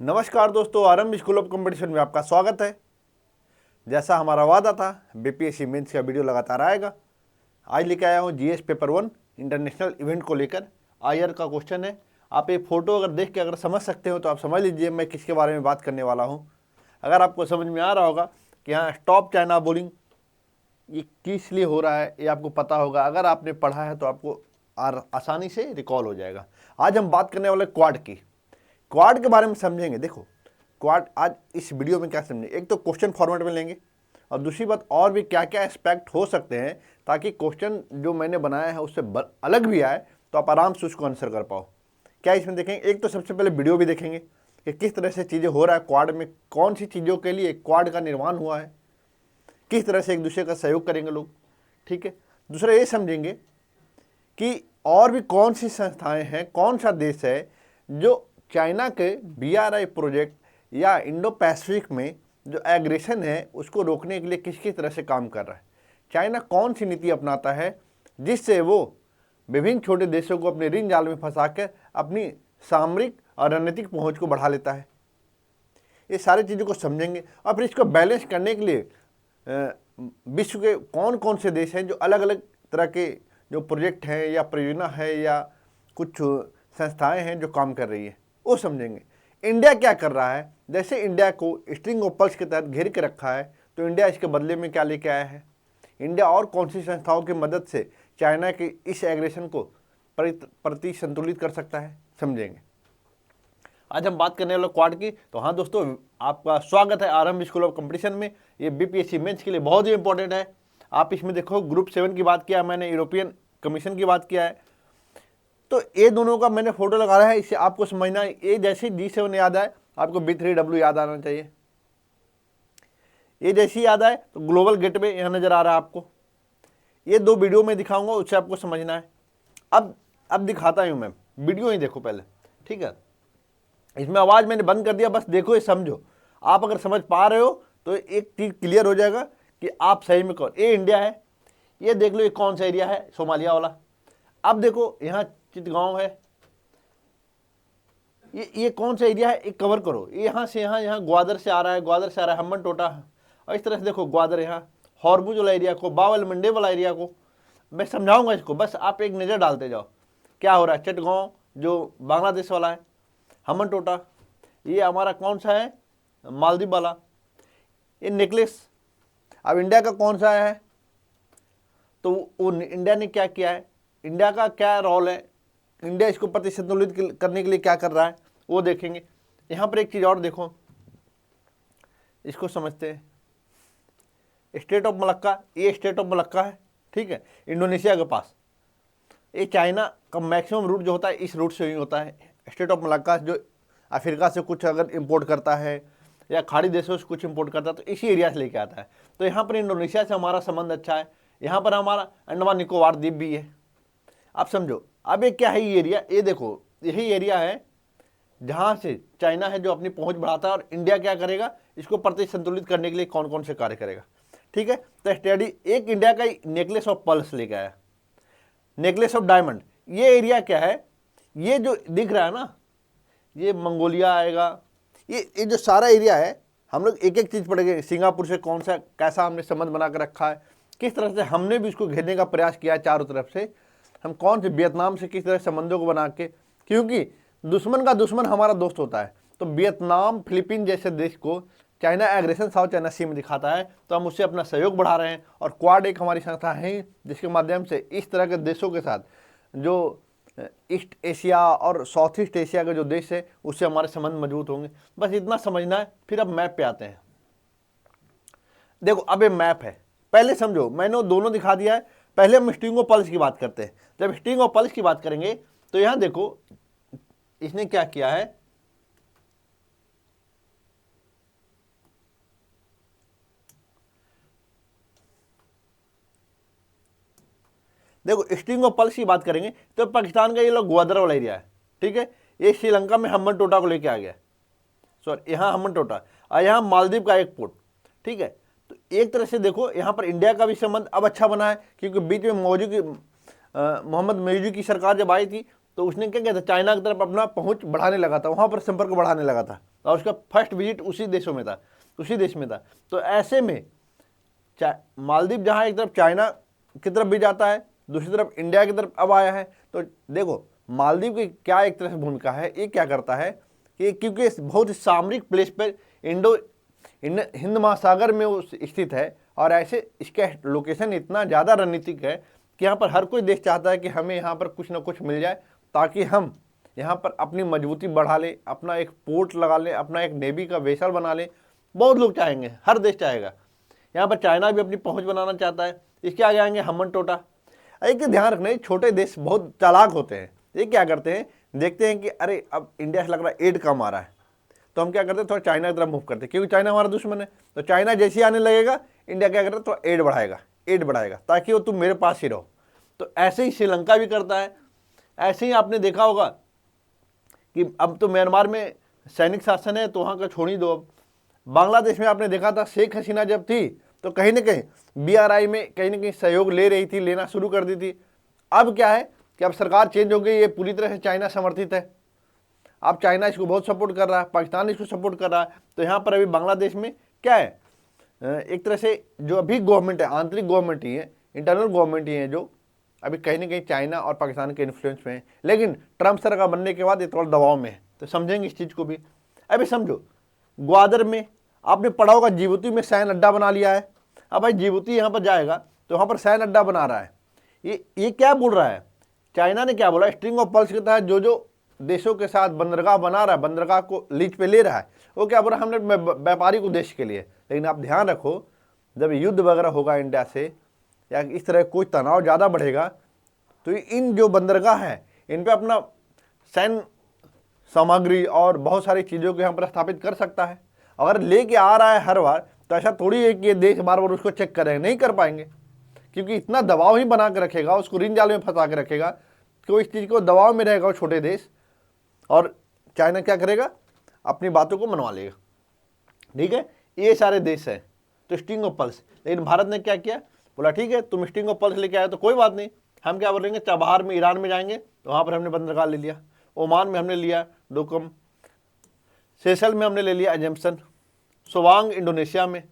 नमस्कार दोस्तों, आरंभ स्कूल ऑफ कंपटीशन में आपका स्वागत है। जैसा हमारा वादा था, बीपीएससी मेंस का वीडियो लगातार आएगा। आज लेके आया हूँ जीएस पेपर 1 इंटरनेशनल इवेंट को लेकर। आईआर का क्वेश्चन है। आप एक फ़ोटो अगर देख के अगर समझ सकते हो तो आप समझ लीजिए मैं किसके बारे में बात करने वाला हूँ। अगर आपको समझ में आ रहा होगा कि हाँ, स्टॉप चाइना बोलिंग ये किस लिए हो रहा है, ये आपको पता होगा। अगर आपने पढ़ा है तो आपको आसानी से रिकॉल हो जाएगा। आज हम बात करने वाले क्वाड की। क्वाड के बारे में समझेंगे। देखो, क्वाड आज इस वीडियो में क्या समझेंगे, एक तो क्वेश्चन फॉर्मेट में लेंगे और दूसरी बात और भी क्या क्या एस्पेक्ट हो सकते हैं ताकि क्वेश्चन जो मैंने बनाया है उससे अलग भी आए तो आप आराम से उसको आंसर कर पाओ। क्या इसमें देखेंगे, एक तो सबसे पहले वीडियो भी देखेंगे कि किस तरह से चीज़ें हो रहा है क्वाड में, कौन सी चीज़ों के लिए क्वाड का निर्माण हुआ है, किस तरह से एक दूसरे का सहयोग करेंगे लोग। ठीक है। दूसरा ये समझेंगे कि और भी कौन सी संस्थाएं हैं, कौन सा देश है जो चाइना के BRI प्रोजेक्ट या इंडो पैसिफिक में जो एग्रेशन है उसको रोकने के लिए किस किस तरह से काम कर रहा है। चाइना कौन सी नीति अपनाता है जिससे वो विभिन्न छोटे देशों को अपने ऋण जाल में फंसा कर अपनी सामरिक और रणनीतिक पहुंच को बढ़ा लेता है। ये सारी चीज़ों को समझेंगे और फिर इसको बैलेंस करने के लिए विश्व के कौन कौन से देश हैं जो अलग अलग तरह के जो प्रोजेक्ट हैं या परियोजना है या कुछ संस्थाएं हैं जो काम कर रही है, वो समझेंगे। इंडिया क्या कर रहा है, जैसे इंडिया को स्ट्रिंग ऑफ पर्ल्स के तहत घेर के रखा है तो इंडिया इसके बदले में क्या लेके आया है। इंडिया और कौन सी संस्थाओं की मदद से चाइना के इस एग्रेशन को प्रति संतुलित कर सकता है, समझेंगे। आज हम बात करने वाले क्वाड की। तो हाँ दोस्तों, आपका स्वागत है आरंभ स्कूल ऑफ कंपटीशन में। ये बीपीएससी मेंस के लिए बहुत ही इंपॉर्टेंट है। आप इसमें देखो, ग्रुप 7 की बात किया मैंने, यूरोपियन कमीशन की बात किया है, तो ये दोनों का मैंने फोटो लगा रहा है। इससे आपको समझना है, ये जैसे G7 याद आए आपको B3W याद आना चाहिए। ये जैसी याद आए तो ग्लोबल गेटवे यहाँ नजर आ रहा है आपको। ये दो वीडियो में दिखाऊंगा, उससे आपको समझना है। अब दिखाता हूँ मैं, वीडियो ही देखो पहले, ठीक है। इसमें आवाज़ मैंने बंद कर दिया, बस देखो, ये समझो। आप अगर समझ पा रहे हो तो एक चीज़ क्लियर हो जाएगा कि आप सही में कौन। ये इंडिया है, ये देख लो, ये कौन सा एरिया है, सोमालिया वाला। अब देखो, यहाँ चितगांव है, ये कौन सा एरिया है, एक कवर करो। ये यहाँ से यहाँ ग्वादर से आ रहा है, ग्वादर से आ रहा है हम्बन टोटा, और इस तरह से देखो ग्वादर, यहाँ हॉर्मुज वाला एरिया को, बावल मंडे वाला एरिया को मैं समझाऊंगा इसको, बस आप एक नज़र डालते जाओ क्या हो रहा है। चिटगांव जो बांग्लादेश वाला है, हम्बन टोटा ये हमारा कौन सा है, मालदीव वाला। ये नेकलेस अब इंडिया का कौन सा है, तो वो इंडिया ने क्या किया है, इंडिया का क्या रोल है, इंडिया इसको प्रति संतुलित करने के लिए क्या कर रहा है, वो देखेंगे। यहाँ पर एक चीज़ और देखो, इसको समझते हैं। स्टेट ऑफ मलक्का, ये स्टेट ऑफ मलक्का है, ठीक है, इंडोनेशिया के पास। ये चाइना का मैक्सिमम रूट जो होता है इस रूट से ही होता है। स्टेट ऑफ मलक्का जो अफ्रीका से कुछ अगर इंपोर्ट करता है या खाड़ी देशों से कुछ इंपोर्ट करता है तो इसी एरिया से लेके आता है। तो यहाँ पर इंडोनेशिया से हमारा संबंध अच्छा है। यहाँ पर हमारा अंडमान निकोबार द्वीप भी है। आप समझो, अब ये क्या है, ये एरिया, ये देखो, यही एरिया है जहाँ से चाइना है जो अपनी पहुँच बढ़ाता है, और इंडिया क्या करेगा, इसको प्रति संतुलित करने के लिए कौन कौन से कार्य करेगा। ठीक है, तो स्टडी एक इंडिया का नेकलेस ऑफ पर्ल्स लेके आया, नेकलेस ऑफ डायमंड। ये एरिया क्या है, ये जो दिख रहा है ना, ये मंगोलिया आएगा। ये जो सारा एरिया है, हम लोग एक एक चीज़ पढ़ेंगे। सिंगापुर से कौन सा कैसा हमने संबंध बना कर रखा है, किस तरह से हमने भी उसको घेरने का प्रयास किया है चारों तरफ से। हम कौन से वियतनाम से किस तरह संबंधों को बना के, क्योंकि दुश्मन का दुश्मन हमारा दोस्त होता है। तो वियतनाम, फिलीपीन जैसे देश को चाइना एग्रेशन साउथ चाइना सी में दिखाता है तो हम उससे अपना सहयोग बढ़ा रहे हैं। और क्वाड एक हमारी संस्था है जिसके माध्यम से इस तरह के देशों के साथ, जो ईस्ट एशिया और साउथ ईस्ट एशिया के जो देश है, उससे हमारे संबंध मजबूत होंगे। बस इतना समझना है। फिर अब मैप पे आते हैं। देखो, अब ये मैप है, पहले समझो, मैंने दोनों दिखा दिया है। पहले हम स्ट्रिंग ऑफ पर्ल्स की बात करते हैं। जब स्ट्रिंग ऑफ पर्ल्स की बात करेंगे तो यहां देखो, इसने क्या किया है, देखो स्ट्रिंग ऑफ पर्ल्स की बात करेंगे तो पाकिस्तान का ये लोग ग्वादर वाला एरिया है, ठीक है। ये श्रीलंका में हम्बन टोटा को लेके आ गया, सॉरी यहाँ हम्बन टोटा, और यहाँ मालदीव का एक पोर्ट, ठीक है। तो एक तरह से देखो, यहाँ पर इंडिया का भी संबंध अब अच्छा बना है, क्योंकि बीच में मोहम्मद मौजू की सरकार जब आई थी तो उसने क्या किया था, चाइना की तरफ अपना पहुंच बढ़ाने लगा था, वहाँ पर संपर्क बढ़ाने लगा था। और उसका फर्स्ट विजिट उसी देश में था। तो ऐसे में मालदीव जहाँ एक तरफ चाइना की तरफ भी जाता है, दूसरी तरफ इंडिया की तरफ अब आया है। तो देखो मालदीव की क्या एक तरह से भूमिका है, ये क्या करता है कि क्योंकि बहुत सामरिक प्लेस पर हिंद महासागर में वो स्थित है, और ऐसे इसका लोकेशन इतना ज़्यादा रणनीतिक है कि यहाँ पर हर कोई देश चाहता है कि हमें यहाँ पर कुछ ना कुछ मिल जाए, ताकि हम यहाँ पर अपनी मजबूती बढ़ा लें, अपना एक पोर्ट लगा लें, अपना एक नेवी का वेसल बना लें। बहुत लोग चाहेंगे, हर देश चाहेगा। यहाँ पर चाइना भी अपनी पहुँच बनाना चाहता है। इसके आगे आएंगे हमन टोटा। एक ध्यान रखना, छोटे देश बहुत चालाक होते हैं। ये क्या करते हैं, देखते हैं कि अरे अब इंडिया से लग रहा है एड कम आ रहा है, तो हम क्या करते हैं, थोड़ा चाइना की तरफ मूव करते हैं, क्योंकि चाइना हमारा दुश्मन है। तो चाइना जैसे ही आने लगेगा, इंडिया क्या करता है, थोड़ा एड बढ़ाएगा ताकि वो तुम मेरे पास ही रहो। तो ऐसे ही श्रीलंका भी करता है। ऐसे ही आपने देखा होगा कि अब तो म्यांमार में सैनिक शासन है, तो वहाँ का छोड़ ही दो। अब बांग्लादेश में आपने देखा था, शेख हसीना जब थी तो कहीं ना कहीं BRI में कहीं ना कहीं सहयोग ले रही थी, लेना शुरू कर दी थी। अब क्या है कि अब सरकार चेंज हो गई, ये पूरी तरह से चाइना समर्थित है। अब चाइना इसको बहुत सपोर्ट कर रहा है, पाकिस्तान इसको सपोर्ट कर रहा है। तो यहाँ पर अभी बांग्लादेश में क्या है, एक तरह से जो अभी गवर्नमेंट है, आंतरिक गवर्नमेंट ही है, इंटरनल गवर्नमेंट ही है, जो अभी कहीं ना कहीं चाइना और पाकिस्तान के इन्फ्लुएंस में है। लेकिन ट्रंप सरकार बनने के बाद ये थोड़ा दबाव में है, तो समझेंगे इस चीज़ को भी। अभी समझो, ग्वादर में आपने पढ़ा होगा, जिबूती में सैन्य अड्डा बना लिया है। अब भाई जिबूती यहाँ पर जाएगा तो वहाँ पर सैन्य अड्डा बना रहा है। ये क्या बोल रहा है, चाइना ने क्या बोला, स्ट्रिंग ऑफ पर्ल्स के तहत जो देशों के साथ बंदरगाह बना रहा है, बंदरगाह को लीज पे ले रहा है, वो क्या बोल रहा है, हमने व्यापारिक उद्देश्य के लिए। लेकिन आप ध्यान रखो, जब युद्ध वगैरह होगा इंडिया से या इस तरह कोई तनाव ज़्यादा बढ़ेगा, तो इन जो बंदरगाह हैं इन पे अपना सैन्य सामग्री और बहुत सारी चीज़ों को यहाँ पर स्थापित कर सकता है। अगर लेके आ रहा है हर बार, तो ऐसा थोड़ी है कि ये देश बार बार उसको चेक करेंगे, नहीं कर पाएंगे, क्योंकि इतना दबाव ही बना के रखेगा, उसको रिंग जाल में फंसा के रखेगा कि वो इस चीज़ को दबाव में रहेगा वो छोटे देश। और चाइना क्या करेगा, अपनी बातों को मनवा लेगा। ठीक है, ये सारे देश हैं तो स्ट्रिंग ऑफ पर्ल्स। लेकिन भारत ने क्या किया, बोला ठीक है तुम स्ट्रिंग ऑफ पर्ल्स लेके आए तो कोई बात नहीं, हम क्या बोलेंगे, चाबहार में ईरान में जाएंगे तो वहाँ पर हमने बंदरगाह ले लिया, ओमान में हमने लिया डोकम, सेशल में हमने ले लिया एजम्पशन, सोवांग इंडोनेशिया में,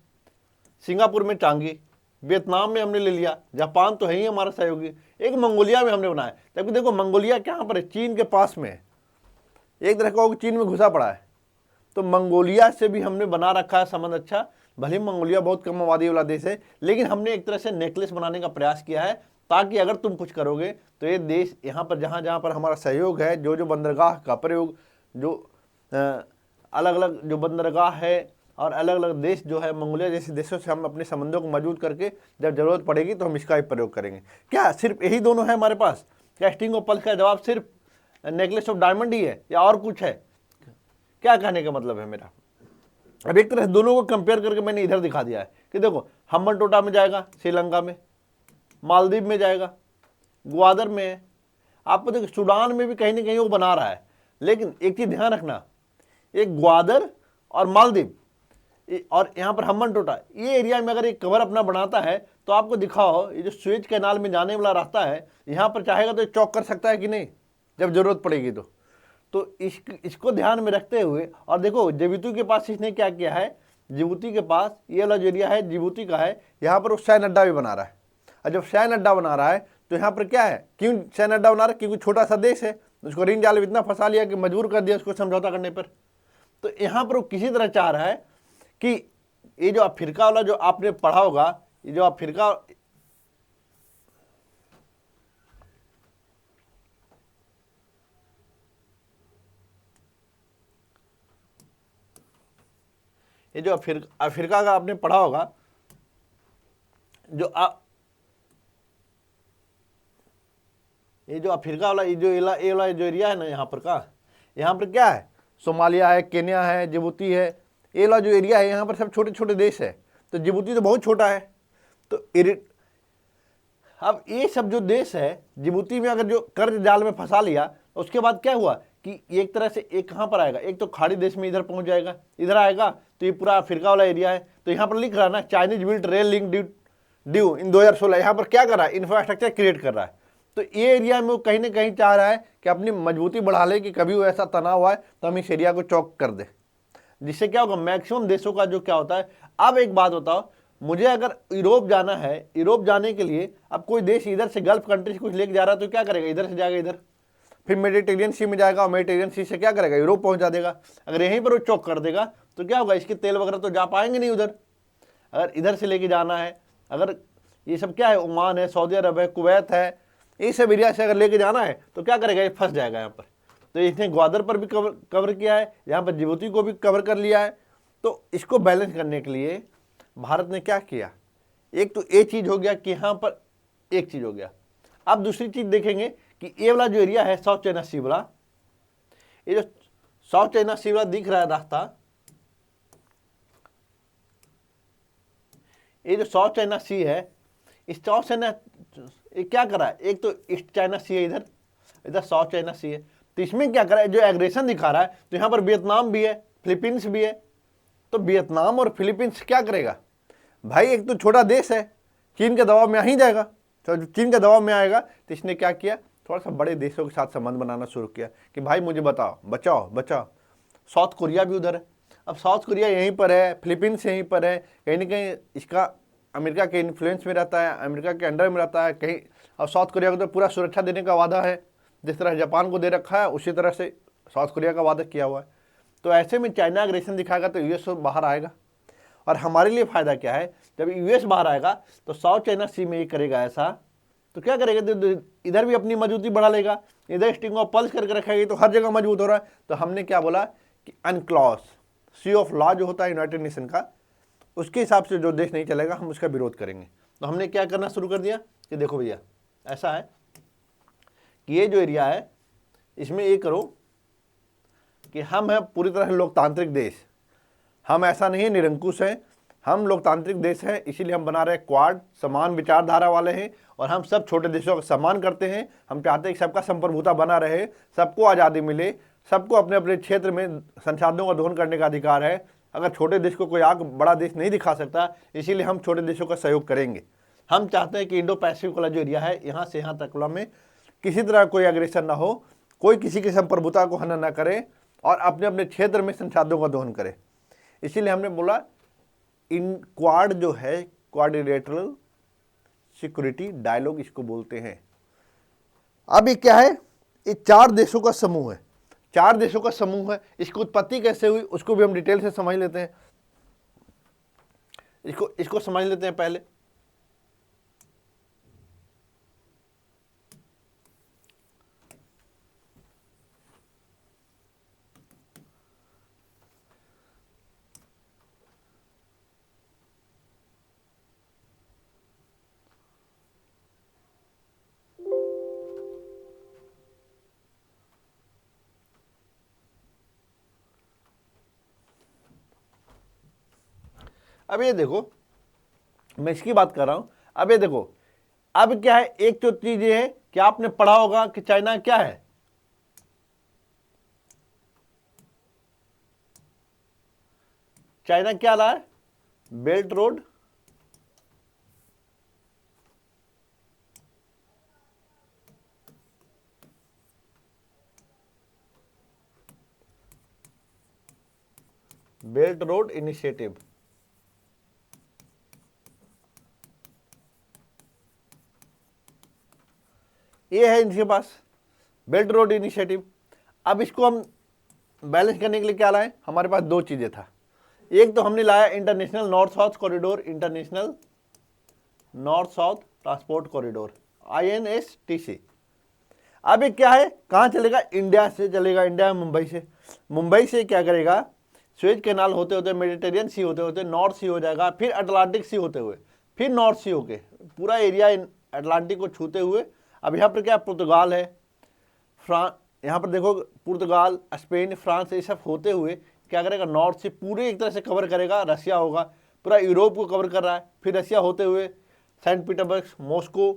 सिंगापुर में चांगी, वियतनाम में हमने ले लिया, जापान तो है ही हमारा सहयोगी, एक मंगोलिया में हमने बनाया। तभी देखो मंगोलिया कहाँ पर है, चीन के पास में है, एक तरह का चीन में घुसा पड़ा है। तो मंगोलिया से भी हमने बना रखा है संबंध अच्छा। भले मंगोलिया बहुत कम आबादी वाला देश है, लेकिन हमने एक तरह से नेकलेस बनाने का प्रयास किया है, ताकि अगर तुम कुछ करोगे तो ये देश यहाँ पर जहाँ जहाँ पर हमारा सहयोग है, जो बंदरगाह का प्रयोग, जो अलग अलग जो बंदरगाह है और अलग अलग देश जो है, मंगोलिया जैसे देशों से हम अपने संबंधों को मजबूत करके जब जरूरत पड़ेगी तो हम इसका ही प्रयोग करेंगे। क्या सिर्फ यही दोनों है हमारे पास? क्या स्ट्रिंग ऑफ पर्ल्स का जवाब सिर्फ नेकलेस ऑफ डायमंड ही है या और कुछ है? क्या कहने का मतलब है मेरा? अब एक तरह से दोनों को कंपेयर करके मैंने इधर दिखा दिया है कि देखो हम्बन टोटा में जाएगा, श्रीलंका में, मालदीव में जाएगा, ग्वादर में है, आपको देखो सूडान में भी कहीं ना कहीं वो बना रहा है। लेकिन एक चीज़ ध्यान रखना, एक ग्वादर और मालदीव और यहाँ पर हम्बन टोटा, ये एरिया में अगर एक कवर अपना बनाता है तो आपको दिखाओ, ये जो स्वेज कैनाल में जाने वाला रास्ता है, यहाँ पर चाहेगा तो चौक कर सकता है कि नहीं जब जरूरत पड़ेगी तो इसको ध्यान में रखते हुए। और देखो जिबूती के पास इसने क्या किया है, जिबूती के पास ये वाला जो एरिया है जिबूती का है, यहाँ पर वो सैन्य अड्डा भी बना रहा है। और जब सैन्य अड्डा बना रहा है तो यहाँ पर क्या है, क्यों सैन्य अड्डा बना रहा है? क्योंकि छोटा सा देश है, उसको रिंग जाल में इतना फंसा लिया कि मजबूर कर दिया उसको समझौता करने पर। तो यहाँ पर वो किसी तरह चाह रहा है कि ये जो अफ्रीका वाला जो आपने पढ़ा होगा, ये जो अफ्रीका, ये जो अफ्रीका का आपने पढ़ा होगा, ये जो अफ्रीका वाला ये वाला जो एरिया है ना, यहाँ पर क्या है, सोमालिया है, केन्या है, जिबूती है, ये वाला जो एरिया है यहाँ पर सब छोटे छोटे देश है। तो जिबूती तो बहुत छोटा है। तो अब ये सब जो देश है, जिबूती में अगर जो कर्ज जाल में फंसा लिया, उसके बाद क्या हुआ कि एक तरह से एक कहाँ पर आएगा, एक तो खाड़ी देश में इधर पहुंच जाएगा, इधर आएगा तो ये पूरा अफ्रीका वाला एरिया है। तो यहाँ पर लिख रहा है ना, Chinese built rail link due इन 2016, यहाँ पर क्या कर रहा है, इंफ्रास्ट्रक्चर क्रिएट कर रहा है। तो ये एरिया में वो कहीं ना कहीं चाह रहा है कि अपनी मजबूती बढ़ा ले, कि कभी वो ऐसा तनाव हुआ है तो हम इस एरिया को चौक कर दे। जिससे क्या होगा, मैक्सिमम देशों का जो क्या होता है। अब एक बात बताओ, मुझे अगर यूरोप जाना है, यूरोप जाने के लिए अब कोई देश इधर से गल्फ कंट्री से कुछ लेके जा रहा है तो क्या करेगा, इधर से जाएगा इधर, फिर मेडिटेरियन सी में जाएगा और मेडिटेरियन सी से क्या करेगा, यूरोप पहुंचा देगा। अगर यहीं पर वो चौक कर देगा तो क्या होगा, इसके तेल वगैरह तो जा पाएंगे नहीं उधर। अगर इधर से लेके जाना है, अगर ये सब क्या है, ओमान है, सऊदी अरब है, कुवैत है, ये सब एरिया से अगर लेके जाना है तो क्या करेगा, ये फंस जाएगा यहाँ पर। तो इसने ग्वादर पर भी कवर किया है, यहाँ पर जिबूती को भी कवर कर लिया है। तो इसको बैलेंस करने के लिए भारत ने क्या किया, एक तो ये चीज़ हो गया कि यहाँ पर एक चीज़ हो गया। अब दूसरी चीज़ देखेंगे कि ये वाला जो एरिया है साउथ चाइना सी वाला, ये जो साउथ चाइना सी वाला दिख रहा है रास्ता, ये जो साउथ चाइना सी है, इस साउथ चाइना ये क्या करा है, एक तो ईस्ट चाइना सी है, इधर इधर साउथ चाइना सी है। तो इसमें क्या करा है, जो एग्रेशन दिखा रहा है, तो यहाँ पर वियतनाम भी है, फिलीपींस भी है। तो वियतनाम और फिलीपींस क्या करेगा भाई, एक तो छोटा देश है, चीन के दबाव में आ ही जाएगा। तो चीन के दबाव में आएगा तो इसने क्या किया, थोड़ा सा बड़े देशों के साथ संबंध बनाना शुरू किया कि भाई मुझे बताओ, बचाओ बचाओ। साउथ कोरिया भी उधर है, अब साउथ कोरिया यहीं पर है, फिलीपींस यहीं पर है, कहीं ना कहीं इसका अमेरिका के इन्फ्लुएंस में रहता है, अमेरिका के अंडर में रहता है कहीं। अब साउथ कोरिया को तो पूरा सुरक्षा देने का वादा है, जिस तरह जापान को दे रखा है उसी तरह से साउथ कोरिया का वादा किया हुआ है। तो ऐसे में चाइना अग्रेशन दिखाएगा तो यूएस बाहर आएगा। और हमारे लिए फ़ायदा क्या है, जब यूएस बाहर आएगा तो साउथ चाइना सी में ये करेगा ऐसा, तो क्या करेगा, तो इधर भी अपनी मजबूती बढ़ा लेगा, इधर स्टिंग ऑफ पल्स करके रखेगी तो हर जगह मजबूत हो रहा है। तो हमने क्या बोला कि अनक्लॉज सी ऑफ लॉ जो होता है यूनाइटेड नेशन का, उसके हिसाब से जो देश नहीं चलेगा हम उसका विरोध करेंगे। तो हमने क्या करना शुरू कर दिया कि देखो भैया ऐसा है कि ये जो एरिया है इसमें ये करो कि हम हैं पूरी तरह लोकतांत्रिक देश, हम ऐसा नहीं है निरंकुश हैं, हम लोकतांत्रिक देश हैं, इसीलिए हम बना रहे क्वाड, समान विचारधारा वाले हैं और हम सब छोटे देशों का सम्मान करते हैं। हम चाहते हैं कि सबका संप्रभुता बना रहे, सबको आज़ादी मिले, सबको अपने अपने क्षेत्र में संसाधनों का दोहन करने का अधिकार है। अगर छोटे देश को कोई आग बड़ा देश नहीं दिखा सकता, इसीलिए हम छोटे देशों का सहयोग करेंगे। हम चाहते हैं कि इंडो पैसिफिक वाला जो एरिया है यहाँ से यहाँ तक में किसी तरह कोई एग्रेशन ना हो, कोई किसी की संप्रभुता को हनन ना करे और अपने अपने क्षेत्र में संसाधनों का दोहन करे। इसीलिए हमने बोला इन क्वाड जो है, क्वाड्रिलेटरल सिक्योरिटी डायलॉग इसको बोलते हैं। अब ये क्या है, ये 4 देशों का समूह है, 4 देशों का समूह है। इसकी उत्पत्ति कैसे हुई उसको भी हम डिटेल से समझ लेते हैं, इसको समझ लेते हैं पहले। अब ये देखो, मैं इसकी बात कर रहा हूं। अब ये देखो, अब क्या है, एक तो चीज ये है कि आपने पढ़ा होगा कि चाइना क्या है, चाइना क्या रहा है, belt road belt road initiative. ये है इनके पास बेल्ट रोड इनिशिएटिव। अब इसको हम बैलेंस करने के लिए क्या लाए, हमारे पास 2 चीजें था। एक तो हमने लाया international north south corridor, international north south transport corridor INSTC। अब ये क्या है, कहाँ चलेगा, इंडिया से चलेगा, इंडिया में मुंबई से क्या करेगा, स्वेज कैनाल होते होते, मेडिटेरियन सी होते होते नॉर्थ सी हो जाएगा, फिर अटलांटिक सी होते हुए फिर नॉर्थ सी होके पूरा एरिया अटलांटिक को छूते हुए। अब यहाँ पर क्या, पुर्तगाल है, फ्रांस, यहाँ पर देखो पुर्तगाल, स्पेन, फ्रांस, ये सब होते हुए क्या करेगा, नॉर्थ से पूरे एक तरह से कवर करेगा। रशिया होगा, पूरा यूरोप को कवर कर रहा है, फिर रशिया होते हुए सेंट पीटर्सबर्ग, मॉस्को,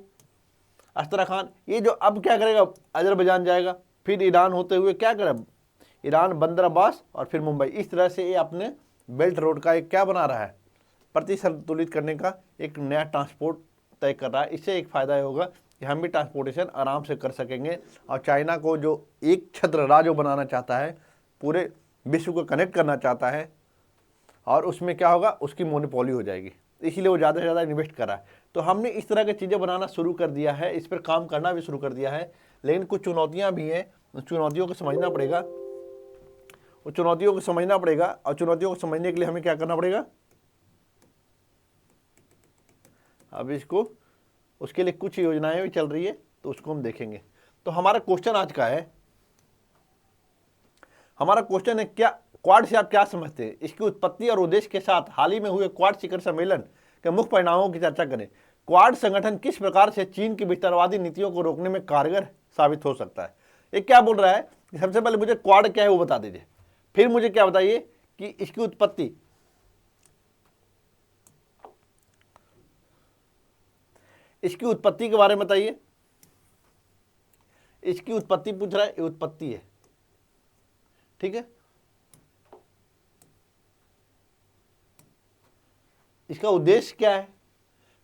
अस्तराखान, ये जो अब क्या करेगा, अजरबैजान जाएगा, फिर ईरान होते हुए क्या करेगा, ईरान, बंदर अब्बास और फिर मुंबई। इस तरह से ये अपने बेल्ट रोड का एक क्या बना रहा है, प्रतिसंतुलित करने का एक नया ट्रांसपोर्ट तय कर रहा है। इससे एक फ़ायदा होगा कि हम भी ट्रांसपोर्टेशन आराम से कर सकेंगे। और चाइना को जो एक छत्र राज्य बनाना चाहता है पूरे विश्व को कनेक्ट करना चाहता है और उसमें क्या होगा, उसकी मोनोपोली हो जाएगी, इसीलिए वो ज़्यादा से ज़्यादा इन्वेस्ट कर रहा है। तो हमने इस तरह की चीज़ें बनाना शुरू कर दिया है, इस पर काम करना भी शुरू कर दिया है, लेकिन कुछ चुनौतियाँ भी हैं, उन चुनौतियों को समझना पड़ेगा, उन चुनौतियों को समझना पड़ेगा। और चुनौतियों को समझने के लिए हमें क्या करना पड़ेगा, अब इसको, उसके लिए कुछ योजनाएं भी चल रही है, तो उसको हम देखेंगे। तो हमारा क्वेश्चन आज का है, हमारा क्वेश्चन है क्या क्वाड से आप क्या समझते हैं, इसकी उत्पत्ति और उद्देश्य के साथ हाल ही में हुए क्वाड शिखर सम्मेलन के मुख्य परिणामों की चर्चा करें। क्वाड संगठन किस प्रकार से चीन की विस्तारवादी नीतियों को रोकने में कारगर साबित हो सकता है। ये क्या बोल रहा है, सबसे पहले मुझे क्वाड क्या है वो बता दीजिए, फिर मुझे क्या बताइए कि इसकी उत्पत्ति, इसकी उत्पत्ति के बारे में बताइए। इसकी उत्पत्ति पूछ रहा है, ये उत्पत्ति है, ठीक है। इसका उद्देश्य क्या है,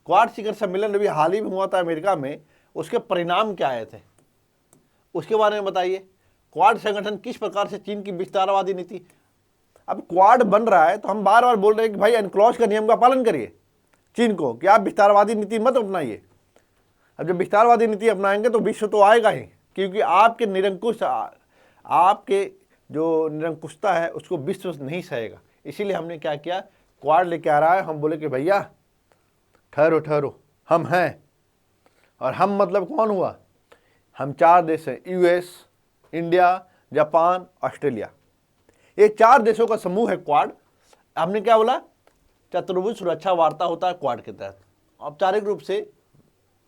क्वाड शिखर सम्मेलन अभी हाल ही में हुआ था अमेरिका में, उसके परिणाम क्या आए थे उसके बारे में बताइए। क्वाड संगठन किस प्रकार से चीन की विस्तारवादी नीति, अब क्वाड बन रहा है तो हम बार बार बोल रहे हैं कि भाई अनक्लॉज का नियम का पालन करिए चीन को, कि आप विस्तारवादी नीति मत अपनाइए। अब जब विस्तारवादी नीति अपनाएंगे तो विश्व तो आएगा ही, क्योंकि आपके निरंकुश, आपके जो निरंकुशता है उसको विश्व नहीं सहेगा। इसीलिए हमने क्या किया, क्वाड लेके आ रहा है, हम बोले कि भैया ठहरो ठहरो, हम हैं। और हम मतलब कौन हुआ, हम 4 देश हैं, यूएस, इंडिया, जापान, ऑस्ट्रेलिया, ये 4 देशों का समूह है क्वाड। हमने क्या बोला, चतुर्भुज सुरक्षा वार्ता होता है क्वाड के तहत। औपचारिक रूप से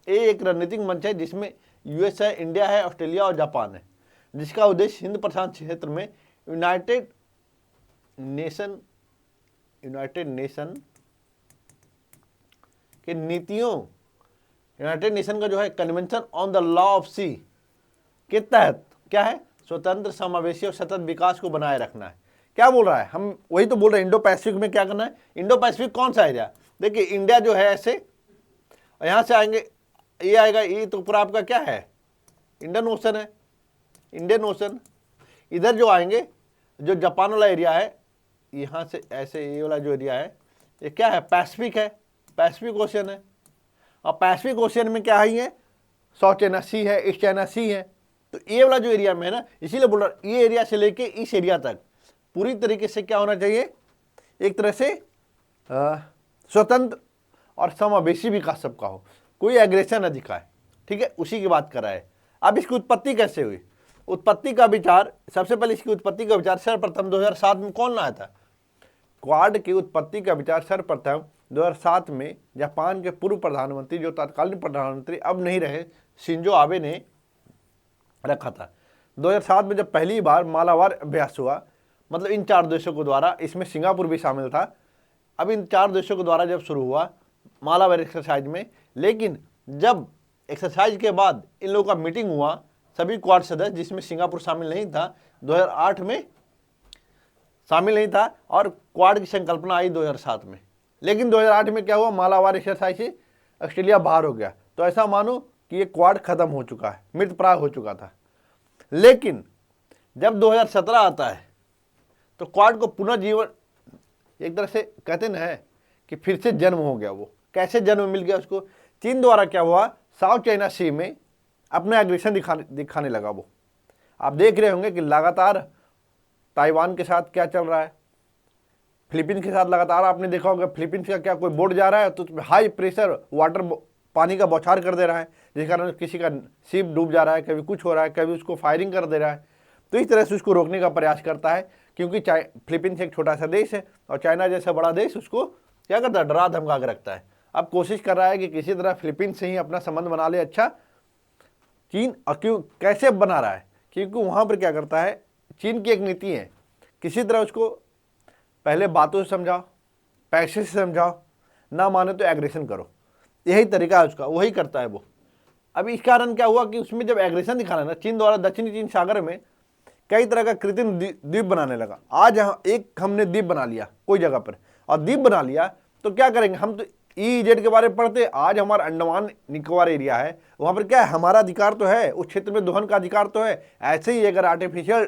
ये एक रणनीतिक मंच है जिसमें यूएस है, इंडिया है, ऑस्ट्रेलिया और जापान है, जिसका उद्देश्य हिंद प्रशांत क्षेत्र में यूनाइटेड नेशन के नीतियों, यूनाइटेड नेशन का जो है convention on the law of sea के तहत क्या है, स्वतंत्र, समावेशी और सतत विकास को बनाए रखना है। क्या बोल रहा है, हम वही तो बोल रहे हैं, इंडो पैसिफिक में क्या करना है। इंडो पैसिफिक कौन सा एरिया, देखिए इंडिया जो है ऐसे, और यहाँ से आएंगे, ये आएगा, ये तो पूरा आपका क्या है, इंडियन ओशन है, इंडियन ओशन। इधर जो आएंगे, जो जापान वाला एरिया है, यहाँ से ऐसे ये वाला जो एरिया है, ये क्या है, पैसिफिक है, पैसिफिक ओशन है। और पैसिफिक ओशन में क्या है, साउथ चाइना सी है, ईस्ट चाइना सी है। तो ये वाला जो एरिया में है ना, इसीलिए बोल रहा, ये एरिया से लेके इस एरिया तक पूरी तरीके से क्या होना चाहिए, एक तरह से स्वतंत्र और समावेशी विकास सबका हो, कोई एग्रेशन न दिखाए, ठीक है, उसी की बात कर रहा है। अब इसकी उत्पत्ति कैसे हुई, उत्पत्ति का विचार, सबसे पहले इसकी उत्पत्ति का विचार सर्वप्रथम 2007 में कौन लाया था। क्वाड की उत्पत्ति का विचार सर्वप्रथम 2007 में जापान के पूर्व प्रधानमंत्री, जो तत्कालीन प्रधानमंत्री अब नहीं रहे, शिंजो आबे ने रखा था। 2007 में जब पहली बार मालाबार अभ्यास हुआ, मतलब इन 4 देशों के द्वारा, इसमें सिंगापुर भी शामिल था। अब इन 4 देशों के द्वारा जब शुरू हुआ मालाबार एक्सरसाइज में, लेकिन जब एक्सरसाइज के बाद इन लोगों का मीटिंग हुआ, सभी क्वाड सदस्य, जिसमें सिंगापुर शामिल नहीं था, 2008 में शामिल नहीं था, और क्वाड की संकल्पना आई 2007 में। लेकिन 2008 में क्या हुआ, मालाबार एक्सरसाइज से ऑस्ट्रेलिया बाहर हो गया, तो ऐसा मानो कि ये क्वाड खत्म हो चुका है, मृतप्राय हो चुका था। लेकिन जब 2017 आता है तो क्वाड को पुनः जीवन, एक तरह से कहते ना है कि फिर से जन्म हो गया। वो कैसे जन्म मिल गया उसको, चीन द्वारा क्या हुआ, साउथ चाइना सी में अपना एग्रेशन दिखाने लगा। वो आप देख रहे होंगे कि लगातार ताइवान के साथ क्या चल रहा है, फिलीपींस के साथ लगातार आपने देखा होगा, फिलीपींस का क्या कोई बोट जा रहा है तो उसमें हाई प्रेशर वाटर, पानी का बौछार कर दे रहा है, जिस कारण किसी का शिप डूब जा रहा है, कभी कुछ हो रहा है, कभी उसको फायरिंग कर दे रहा है। तो इस तरह से उसको रोकने का प्रयास करता है, क्योंकि फिलीपींस एक छोटा सा देश है और चाइना जैसा बड़ा देश उसको क्या करता है, डरा धमका के रखता है। अब कोशिश कर रहा है कि किसी तरह फिलीपींस से ही अपना संबंध बना ले अच्छा चीन। और क्यों, कैसे बना रहा है, क्योंकि वहाँ पर क्या करता है, चीन की एक नीति है, किसी तरह उसको पहले बातों से समझाओ, पैसे से समझाओ, ना माने तो एग्रेशन करो, यही तरीका है उसका, वही करता है वो। अब इस कारण क्या हुआ कि उसमें जब एग्रेशन दिखाना ना, चीन द्वारा दक्षिणी चीन सागर में कई तरह का कृत्रिम द्वीप बनाने लगा। आज यहाँ एक हमने द्वीप बना लिया कोई जगह पर, और द्वीप बना लिया तो क्या करेंगे, हम तो EEZ के बारे में पढ़ते, आज हमारा अंडमान निकोबार एरिया है, वहाँ पर क्या है, हमारा अधिकार तो है, उस क्षेत्र में दोहन का अधिकार तो है। ऐसे ही अगर आर्टिफिशियल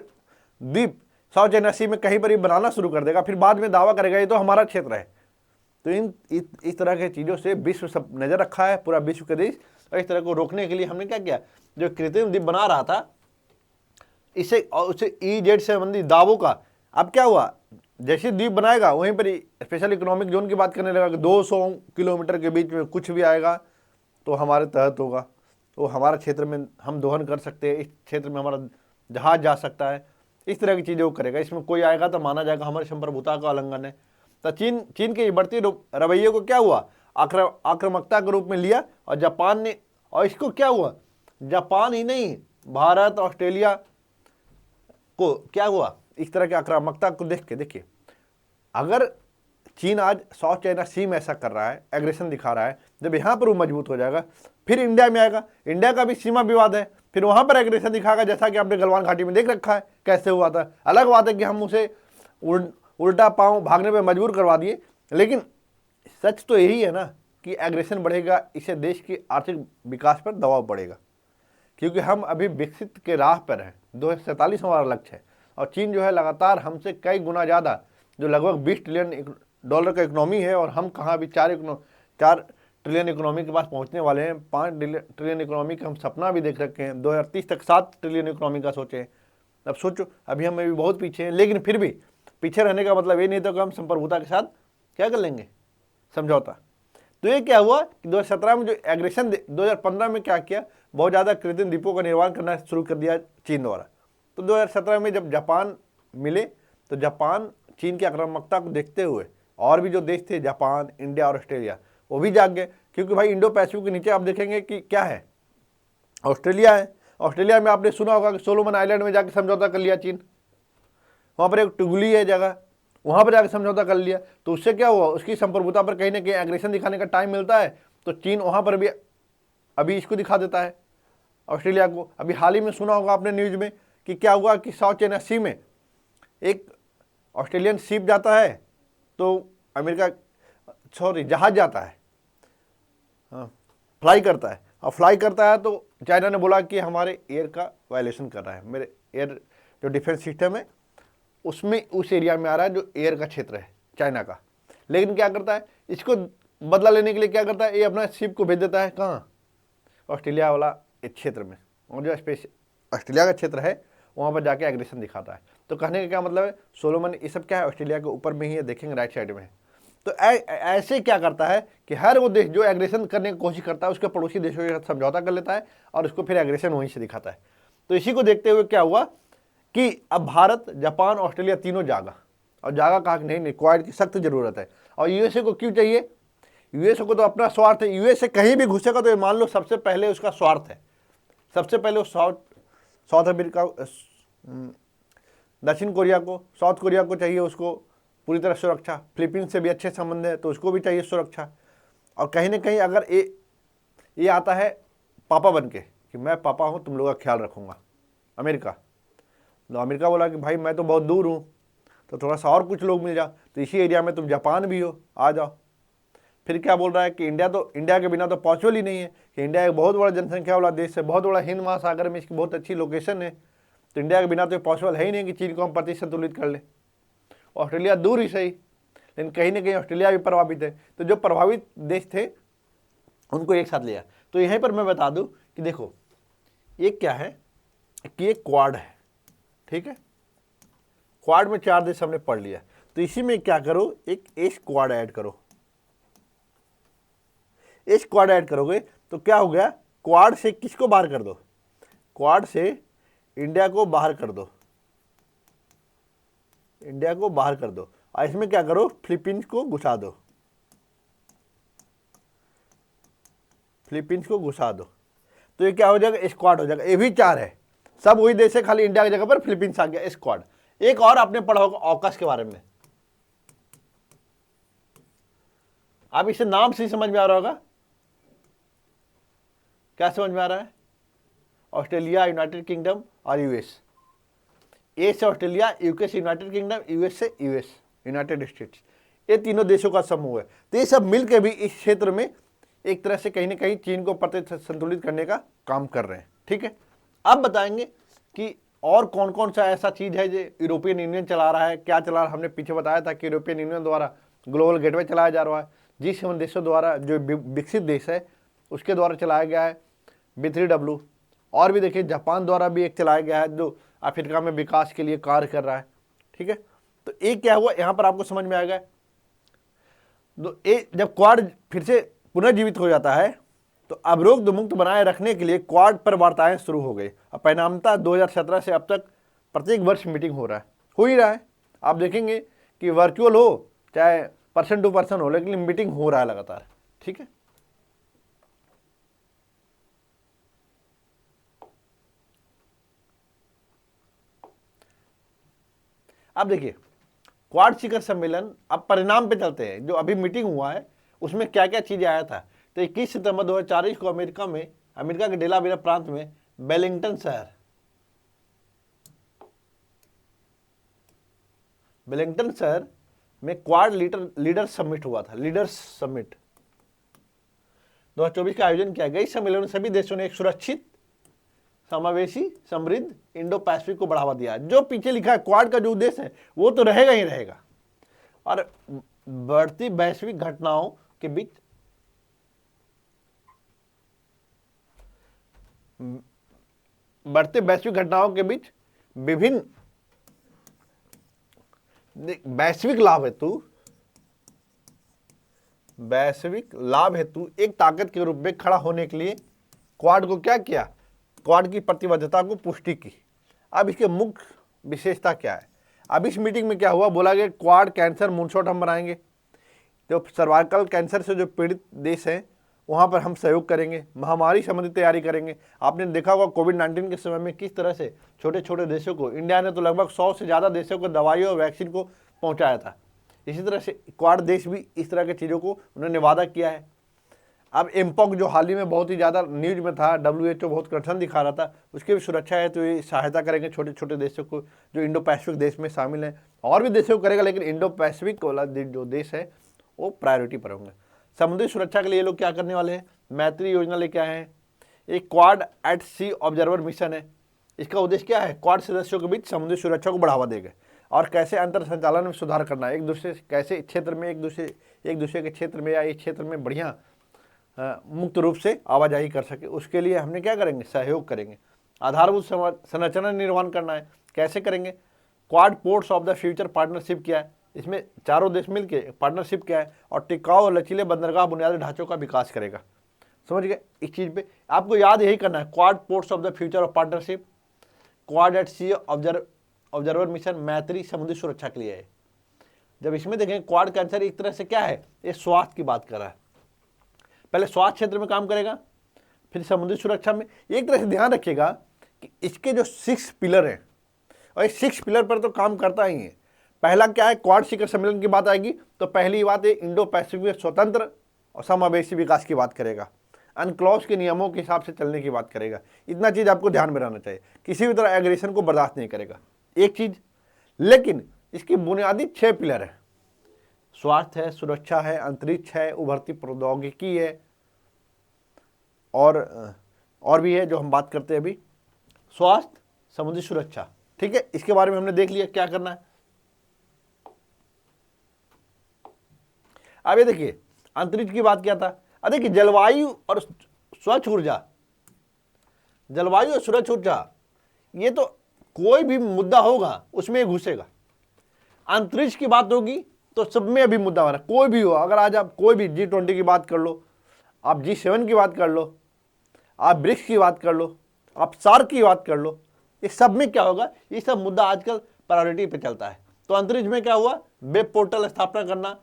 द्वीप साउथ चाइना सी में कहीं पर ही बनाना शुरू कर देगा, फिर बाद में दावा करेगा ये तो हमारा क्षेत्र है। तो इस तरह की चीज़ों से विश्व सब नज़र रखा है, पूरा विश्व के देश। और इस तरह को रोकने के लिए हमने क्या किया, जो कृत्रिम द्वीप बना रहा था इसे और उसे EEZ से संबंधित दावों का, अब क्या हुआ, जैसे द्वीप बनाएगा वहीं पर स्पेशल इकोनॉमिक जोन की बात करने लगा कि 200 किलोमीटर के बीच में कुछ भी आएगा तो हमारे तहत होगा, तो हमारा क्षेत्र में हम दोहन कर सकते हैं, इस क्षेत्र में हमारा जहाज जा सकता है, इस तरह की चीज़ें वो करेगा। इसमें कोई आएगा तो माना जाएगा हमारे संप्रभुता का उल्लंघन है। तो चीन के बढ़ती रवैये को क्या हुआ, आक्रामकता के रूप में लिया, और जापान ने, और इसको क्या हुआ, जापान ही नहीं भारत ऑस्ट्रेलिया को क्या हुआ, इस तरह की आक्रामकता को देख के देखिए, अगर चीन आज साउथ चाइना सी में ऐसा कर रहा है, एग्रेशन दिखा रहा है, जब यहाँ पर वो मजबूत हो जाएगा फिर इंडिया में आएगा, इंडिया का भी सीमा विवाद है, फिर वहाँ पर एग्रेशन दिखाएगा, जैसा कि आपने गलवान घाटी में देख रखा है कैसे हुआ था। अलग बात है कि हम उसे उल्टा पाँव भागने पर मजबूर करवा दिए, लेकिन सच तो यही है ना कि एग्रेशन बढ़ेगा, इससे देश की आर्थिक विकास पर दबाव पड़ेगा, क्योंकि हम अभी विकसित के राह पर हैं। 2047 हमारा लक्ष्य है, और चीन जो है लगातार हमसे कई गुना ज़्यादा, जो लगभग $20 ट्रिलियन का इकोनॉमी है, और हम कहाँ अभी 4 ट्रिलियन इकोनॉमी के पास पहुँचने वाले हैं। 5 ट्रिलियन इकोनॉमी का हम सपना भी देख रखे हैं, 2030 तक 7 ट्रिलियन इकोनॉमी का सोचे हैं। अब सोचो, अभी हम अभी बहुत पीछे हैं, लेकिन फिर भी पीछे रहने का मतलब ये नहीं था कि हम संप्रभुता के साथ क्या कर लेंगे, समझौता। तो ये क्या हुआ कि 2017 में जो एग्रेशन, 2015 में क्या किया, बहुत ज़्यादा कृत्रिम द्वीपों का निर्माण करना शुरू कर दिया चीन द्वारा। तो 2017 में जब जापान मिले, तो जापान चीन की आक्रामकता को देखते हुए, और भी जो देश थे जापान, इंडिया और ऑस्ट्रेलिया, वो भी जाग गए, क्योंकि भाई इंडो पैसिफिक के नीचे आप देखेंगे कि क्या है, ऑस्ट्रेलिया है। ऑस्ट्रेलिया में आपने सुना होगा कि सोलोमन आइलैंड में जाके समझौता कर लिया चीन, वहाँ पर एक टुगली है जगह, वहाँ पर जाकर समझौता कर लिया। तो उससे क्या हुआ, उसकी संप्रभुता पर कहीं ना कहीं एग्रेशन दिखाने का टाइम मिलता है, तो चीन वहाँ पर भी अभी इसको दिखा देता है ऑस्ट्रेलिया को। अभी हाल ही में सुना होगा आपने न्यूज़ में कि क्या हुआ कि साउथ चाइना सी में एक ऑस्ट्रेलियन शिप जाता है, तो जहाज जाता है, फ्लाई करता है, और फ्लाई करता है तो चाइना ने बोला कि हमारे एयर का वायलेशन कर रहा है, मेरे एयर जो डिफेंस सिस्टम है उसमें, उस एरिया में आ रहा है जो एयर का क्षेत्र है चाइना का। लेकिन क्या करता है, इसको बदला लेने के लिए क्या करता है, ये अपना शिप को भेज देता है कहाँ, ऑस्ट्रेलिया वाला एक क्षेत्र में, और जो ऑस्ट्रेलिया का क्षेत्र है वहाँ पर जाके एग्रेशन दिखाता है। तो कहने का क्या मतलब है, सोलोमन ये सब क्या है, ऑस्ट्रेलिया के ऊपर में ही है, देखेंगे राइट साइड में है। तो ऐसे क्या करता है कि हर वो देश जो एग्रेशन करने की कोशिश करता है उसके पड़ोसी देशों के साथ समझौता कर लेता है, और उसको फिर एग्रेशन वहीं से दिखाता है। तो इसी को देखते हुए क्या हुआ कि अब भारत, जापान, ऑस्ट्रेलिया तीनों जागा, और जागा कहा कि नहीं, क्वाड की सख्त जरूरत है। और यूएसए को क्यों चाहिए, यूएसए को तो अपना स्वार्थ है, यूएसए कहीं भी घुसेगा तो ये मान लो सबसे पहले उसका स्वार्थ है, सबसे पहले वो साउथ अमेरिका, दक्षिण कोरिया को, साउथ कोरिया को चाहिए उसको पूरी तरह सुरक्षा, फिलीपींस से भी अच्छे संबंध है तो उसको भी चाहिए सुरक्षा। और कहीं ना कहीं अगर ये आता है पापा बन के कि मैं पापा हूँ, तुम लोगों का ख्याल रखूँगा, अमेरिका, तो अमेरिका बोला कि भाई मैं तो बहुत दूर हूँ, तो थोड़ा सा और कुछ लोग मिल जाओ, तो इसी एरिया में तुम जापान भी हो, आ जाओ। फिर क्या बोल रहा है कि इंडिया के बिना तो पॉसिबल ही नहीं है, कि इंडिया एक बहुत बड़ा जनसंख्या वाला देश है, बहुत बड़ा हिंद महासागर में इसकी बहुत अच्छी लोकेशन है, तो इंडिया के बिना तो पॉसिबल है ही नहीं कि चीन को हम प्रतिशतुलित कर ले। ऑस्ट्रेलिया दूर ही सही, लेकिन कहीं ना कहीं ऑस्ट्रेलिया भी प्रभावित है, तो जो प्रभावित देश थे उनको एक साथ लिया। तो यहीं पर मैं बता दूं कि देखो ये क्या है कि ये क्वाड है, ठीक है, क्वाड में 4 देश हमने पढ़ लिया। तो इसी में क्या करो, एक एस क्वाड ऐड करो, एस क्वाड ऐड करोगे तो क्या हो गया, क्वाड से किसको बाहर कर दो, क्वाड से इंडिया को बाहर कर दो, इंडिया को बाहर कर दो, और इसमें क्या करो, फिलीपींस को घुसा दो, फिलीपींस को घुसा दो। तो ये क्या हो जाएगा, स्क्वाड हो जाएगा। ये भी 4 है, सब वही देश है, खाली इंडिया की जगह पर फिलीपींस आ गया, स्क्वाड। एक और आपने पढ़ा होगा ऑकस के बारे में, आप इसे नाम से ही समझ में आ रहा होगा, क्या समझ में आ रहा है, ऑस्ट्रेलिया, यूनाइटेड किंगडम और यूएस। ए से ऑस्ट्रेलिया, यूके से यूनाइटेड किंगडम, यूएस से यूनाइटेड स्टेट्स, ये तीनों देशों का समूह है। तो ये सब मिलकर भी इस क्षेत्र में एक तरह से कहीं ना कहीं चीन को संतुलित करने का काम कर रहे हैं, ठीक है। अब बताएंगे कि और कौन कौन सा ऐसा चीज़ है जो यूरोपियन यूनियन चला रहा है, क्या चला रहा है। हमने पीछे बताया था कि यूरोपियन यूनियन द्वारा ग्लोबल गेटवे चलाया जा रहा है, G7 देशों द्वारा, जो विकसित देश है उसके द्वारा चलाया गया है B3W। और भी देखिए जापान द्वारा भी एक चलाया गया है जो अफ्रीका में विकास के लिए कार्य कर रहा है। ठीक है, तो एक क्या हुआ यहाँ पर आपको समझ में आएगा। तो जब क्वाड फिर से पुनर्जीवित हो जाता है तो अवरोध मुक्त बनाए रखने के लिए क्वाड पर वार्ताएं शुरू हो गई। अब परिणामतः 2017 से अब तक प्रत्येक वर्ष मीटिंग हो ही रहा है। आप देखेंगे कि वर्चुअल हो चाहे पर्सन टू पर्सन हो, लेकिन मीटिंग हो रहा है लगातार। ठीक है, अब देखिए क्वाड शिखर सम्मेलन, अब परिणाम पे चलते हैं। जो अभी मीटिंग हुआ है उसमें क्या क्या चीजें आया था। तो 21 सितंबर 2024 को अमेरिका के डेलावेयर प्रांत में वेलिंगटन शहर में क्वाड लीडर समिट हुआ था। लीडर्स समिट 2024 का आयोजन किया गया। इस सम्मेलन में सभी देशों ने एक सुरक्षित, समावेशी, समृद्ध इंडो पैसिफिक को बढ़ावा दिया। जो पीछे लिखा है क्वाड का जो उद्देश्य है वो तो रहेगा ही रहेगा। और बढ़ती वैश्विक घटनाओं के बीच विभिन्न वैश्विक लाभ हेतु एक ताकत के रूप में खड़ा होने के लिए क्वाड को क्या किया, क्वाड की प्रतिबद्धता को पुष्टि की। अब इसके मुख्य विशेषता क्या है। अब इस मीटिंग में क्या हुआ, बोला गया क्वाड कैंसर मूनशॉट हम बनाएंगे। जो सर्वाइकल कैंसर से जो पीड़ित देश हैं वहाँ पर हम सहयोग करेंगे, महामारी संबंधी तैयारी करेंगे। आपने देखा होगा कोविड-19 के समय में किस तरह से छोटे छोटे देशों को, इंडिया ने तो लगभग 100 से ज़्यादा देशों को दवाइयों और वैक्सीन को पहुँचाया था। इसी तरह से क्वाड देश भी इस तरह की चीज़ों को उन्होंने वादा किया है। अब एमपॉक्स जो हाल ही में बहुत ही ज़्यादा न्यूज में था, WHO बहुत कंसर्न दिखा रहा था, उसकी भी सुरक्षा है तो ये सहायता करेंगे छोटे छोटे देशों को जो इंडो पैसिफिक देश में शामिल हैं। और भी देशों को करेगा, लेकिन इंडो पैसिफिक वाला जो देश है वो प्रायोरिटी पर होंगे। समुद्री सुरक्षा के लिए ये लोग क्या करने वाले हैं, मैत्री योजना लेके आए हैं। एक quad at sea observer mission है। इसका उद्देश्य क्या है, क्वाड सदस्यों के बीच समुद्री सुरक्षा को बढ़ावा देगा और कैसे अंतर संचालन में सुधार करना है, एक दूसरे कैसे क्षेत्र में एक दूसरे के क्षेत्र में या एक क्षेत्र में बढ़िया मुक्त रूप से आवाजाही कर सके, उसके लिए हमने क्या करेंगे, सहयोग करेंगे। आधारभूत संरचना निर्माण करना है, कैसे करेंगे। Quad ports of the future partnership क्या है, इसमें चारों देश मिलके पार्टनरशिप क्या है, और टिकाऊ और लचीले बंदरगाह बुनियादी ढांचों का विकास करेगा। समझ गए। इस चीज़ पे आपको याद यही करना है, Quad ports of the future of partnership, Quad at sea observer mission, मैत्री समुद्री सुरक्षा के लिए है। जब इसमें देखें क्वाड कैंसर एक तरह से क्या है, ये स्वास्थ्य की बात कर रहा है। पहले स्वास्थ्य क्षेत्र में काम करेगा, फिर समुद्री सुरक्षा में। एक तरह से ध्यान रखिएगा कि इसके जो 6 पिलर हैं, और इस 6 पिलर पर तो काम करता ही है। पहला क्या है, क्वाड शिखर सम्मेलन की बात आएगी तो पहली बात है इंडो पैसिफिक में स्वतंत्र और समावेशी विकास की बात करेगा, अनक्लॉज के नियमों के हिसाब से चलने की बात करेगा। इतना चीज़ आपको ध्यान में रहना चाहिए, किसी भी तरह एग्रेशन को बर्दाश्त नहीं करेगा, एक चीज़। लेकिन इसकी बुनियादी 6 पिलर है, स्वास्थ्य है, सुरक्षा है, अंतरिक्ष है, उभरती प्रौद्योगिकी है, और भी है जो हम बात करते हैं अभी, स्वास्थ्य, समुद्री सुरक्षा। ठीक है, इसके बारे में हमने देख लिया क्या करना है। अब ये देखिए अंतरिक्ष की बात क्या था। अब देखिए जलवायु और स्वच्छ ऊर्जा, जलवायु और स्वच्छ ऊर्जा, ये तो कोई भी मुद्दा होगा उसमें घुसेगा। अंतरिक्ष की बात होगी तो सब में अभी मुद्दा हो रहा है, कोई भी हो। अगर आज आप कोई भी G20 की बात कर लो, आप G7 की बात कर लो, आप ब्रिक्स की बात कर लो, आप सार्क की बात कर लो, इस सब में क्या होगा, ये सब मुद्दा आजकल प्रायोरिटी पे चलता है। तो अंतरिक्ष में क्या हुआ, वेब पोर्टल स्थापना करना,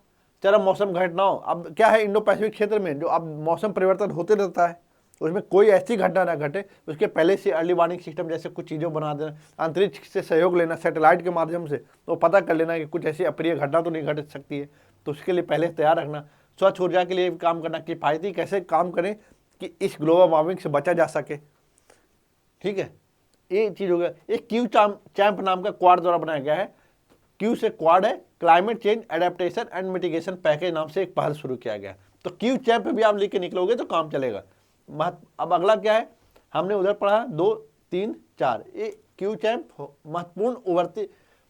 चरम मौसम घटनाओं। अब क्या है, इंडो पैसिफिक क्षेत्र में जो अब मौसम परिवर्तन होते रहता है, उसमें कोई ऐसी घटना ना घटे, उसके पहले से अर्ली वार्निंग सिस्टम जैसे कुछ चीज़ों बना देना, अंतरिक्ष से सहयोग लेना, सैटेलाइट के माध्यम से तो पता कर लेना कि कुछ ऐसी अप्रिय घटना तो नहीं घट सकती है, तो उसके लिए पहले तैयार रखना। स्वच्छ ऊर्जा के लिए काम करना, किफायती कैसे काम करें कि इस ग्लोबल वार्मिंग से बचा जा सके। ठीक है, ये चीज़ हो गया। एक क्यू चैम्प नाम का क्वाड द्वारा बनाया गया है। क्यू से क्वाड है, climate change adaptation and mitigation package नाम से एक पहल शुरू किया गया। तो क्यू चैम्प भी आप लिख के निकलोगे तो काम चलेगा। अब अगला क्या है, हमने उधर पढ़ा 2, 3, 4, ये क्यू चैम्प महत्वपूर्ण उभरती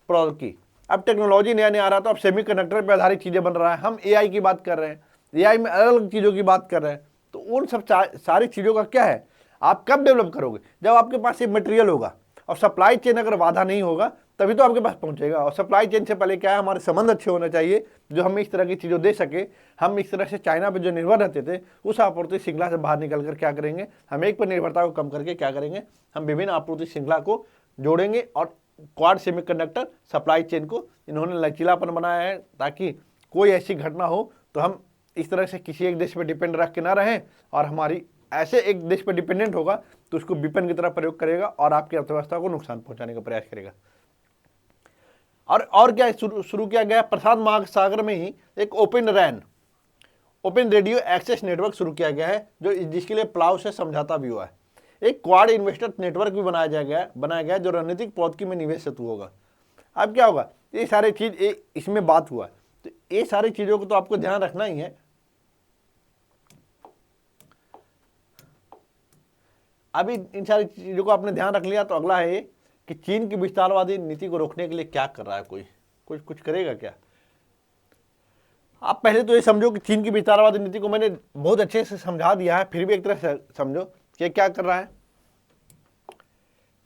प्रौद्योगिकी। अब टेक्नोलॉजी नया नया आ रहा तो अब सेमीकंडक्टर पे आधारित चीज़ें बन रहा है। हम एआई की बात कर रहे हैं, एआई में अलग अलग चीज़ों की बात कर रहे हैं। तो उन सब सारी चीज़ों का क्या है, आप कब डेवलप करोगे, जब आपके पास ये मटेरियल होगा और सप्लाई चेन अगर बाधा नहीं होगा तभी तो आपके पास पहुंचेगा। और सप्लाई चेन से पहले क्या है, हमारे संबंध अच्छे होने चाहिए जो हमें इस तरह की चीज़ों दे सके। हम इस तरह से चाइना पे जो निर्भर रहते थे उस आपूर्ति श्रृंखला से बाहर निकल कर क्या करेंगे, हम एक पर निर्भरता को कम करके क्या करेंगे, हम विभिन्न आपूर्ति श्रृंखला को जोड़ेंगे। और क्वाड सेमीकंडक्टर सप्लाई चेन को इन्होंने लचीलापन बनाया है ताकि कोई ऐसी घटना हो तो हम इस तरह से किसी एक देश पर डिपेंड रख के ना रहें, और हमारी ऐसे एक देश पर डिपेंडेंट होगा तो उसको विपन की तरह प्रयोग करेगा और आपकी अर्थव्यवस्था को नुकसान पहुंचाने का प्रयास करेगा। और क्या शुरू किया गया, प्रशांत महासागर में ही एक ओपन रैन, ओपन रेडियो एक्सेस नेटवर्क शुरू किया गया है, जो जिसके लिए पलाव से समझौता भी हुआ है। एक क्वाड इन्वेस्टर नेटवर्क भी बनाया गया जो रणनीतिक प्रौद्योगिकी में निवेश हेतु होगा। अब क्या होगा, ये सारे चीज इसमें बात हुआ, तो ये सारी चीजों को तो आपको ध्यान रखना ही है। अभी इन सारी चीजों को आपने ध्यान रख लिया तो अगला है कि चीन की विस्तारवादी नीति को रोकने के लिए क्या कर रहा है, कुछ करेगा क्या। आप पहले तो ये समझो कि चीन की विस्तारवादी नीति को मैंने बहुत अच्छे से समझा दिया है, फिर भी एक तरह से समझो कि क्या कर रहा है।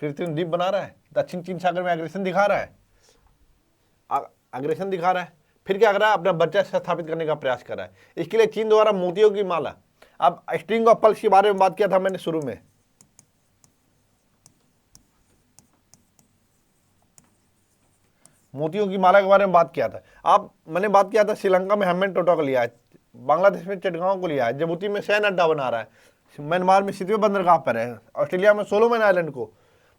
कृत्रिम द्वीप बना रहा है, दक्षिण चीन सागर में एग्रेशन दिखा रहा है, फिर क्या कर रहा है, अपना बच्चा स्थापित करने का प्रयास कर रहा है। इसके लिए चीन द्वारा मोतियों की माला, अब स्ट्रिंग ऑफ पर्ल्स के बारे में बात किया था मैंने शुरू में, मोतियों की माला के बारे में बात किया था। मैंने बात किया था श्रीलंका में हेमन टोटो को लिया है, बांग्लादेश में चटगांव को लिया है, जिबूती में सैन अड्डा बना रहा है, म्यांमार में सितवे बंदरगाह पर है, ऑस्ट्रेलिया में सोलोमन आइलैंड को,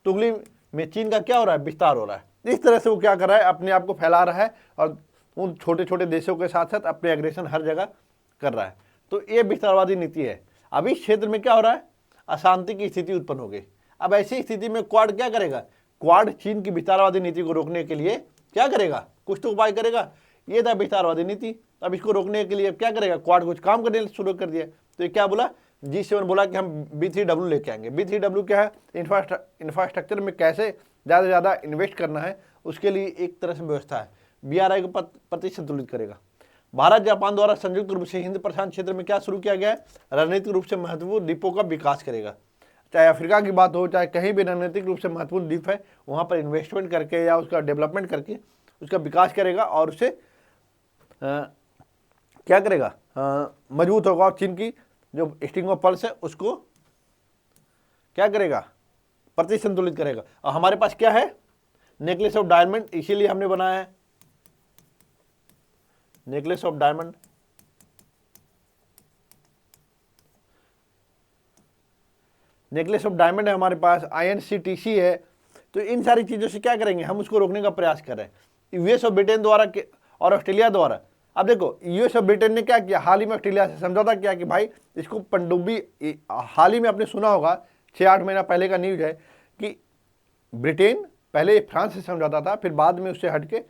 तुगली में चीन का क्या हो रहा है, विस्तार हो रहा है। इस तरह से वो क्या कर रहा है, अपने आप को फैला रहा है और उन छोटे छोटे देशों के साथ साथ अपने एग्रेशन हर जगह कर रहा है। तो ये विस्तारवादी नीति है। अब इस क्षेत्र में क्या हो रहा है, अशांति की स्थिति उत्पन्न हो गई। अब ऐसी स्थिति में क्वाड क्या करेगा, क्वाड चीन की विस्तारवादी नीति को रोकने के लिए क्या करेगा, कुछ तो उपाय करेगा। ये था विस्तारवादी नीति। अब इसको रोकने के लिए क्या करेगा, क्वाड कुछ काम करने शुरू कर दिया। तो ये क्या बोला, G7 बोला कि हम B3W लेके आएंगे। B3W क्या है, इंफ्रास्ट्रक्चर में कैसे ज़्यादा से ज़्यादा इन्वेस्ट करना है, उसके लिए एक तरह से व्यवस्था है। BRI को प्रति संतुलित करेगा। भारत जापान द्वारा संयुक्त रूप से हिंद प्रशांत क्षेत्र में क्या शुरू किया गया है, रणनीतिक रूप से महत्वपूर्ण द्वीपों का विकास करेगा। चाहे अफ्रीका की बात हो, चाहे कहीं भी रणनीतिक रूप से महत्वपूर्ण द्वीप है, वहाँ पर इन्वेस्टमेंट करके या उसका डेवलपमेंट करके उसका विकास करेगा और उसे क्या करेगा, मजबूत होगा। और चीन की जो स्ट्रिंग ऑफ पर्ल्स है उसको क्या करेगा, प्रति संतुलित करेगा। और हमारे पास क्या है, नेकलेस ऑफ डायमंड, इसीलिए हमने बनाया है necklace of diamond. Necklace of diamond है हमारे पास, INCTC है। तो इन सारी चीज़ों से क्या करेंगे, हम उसको रोकने का प्रयास कर रहे हैं। यूएस और ब्रिटेन द्वारा और ऑस्ट्रेलिया द्वारा। अब देखो, यूएस और ब्रिटेन ने क्या किया, हाल ही में ऑस्ट्रेलिया से समझौता किया कि भाई इसको पनडुब्बी, हाल ही में आपने सुना होगा 6-8 महीना पहले का न्यूज है कि ब्रिटेन पहले फ्रांस से समझौता था, फिर बाद में उससे हटके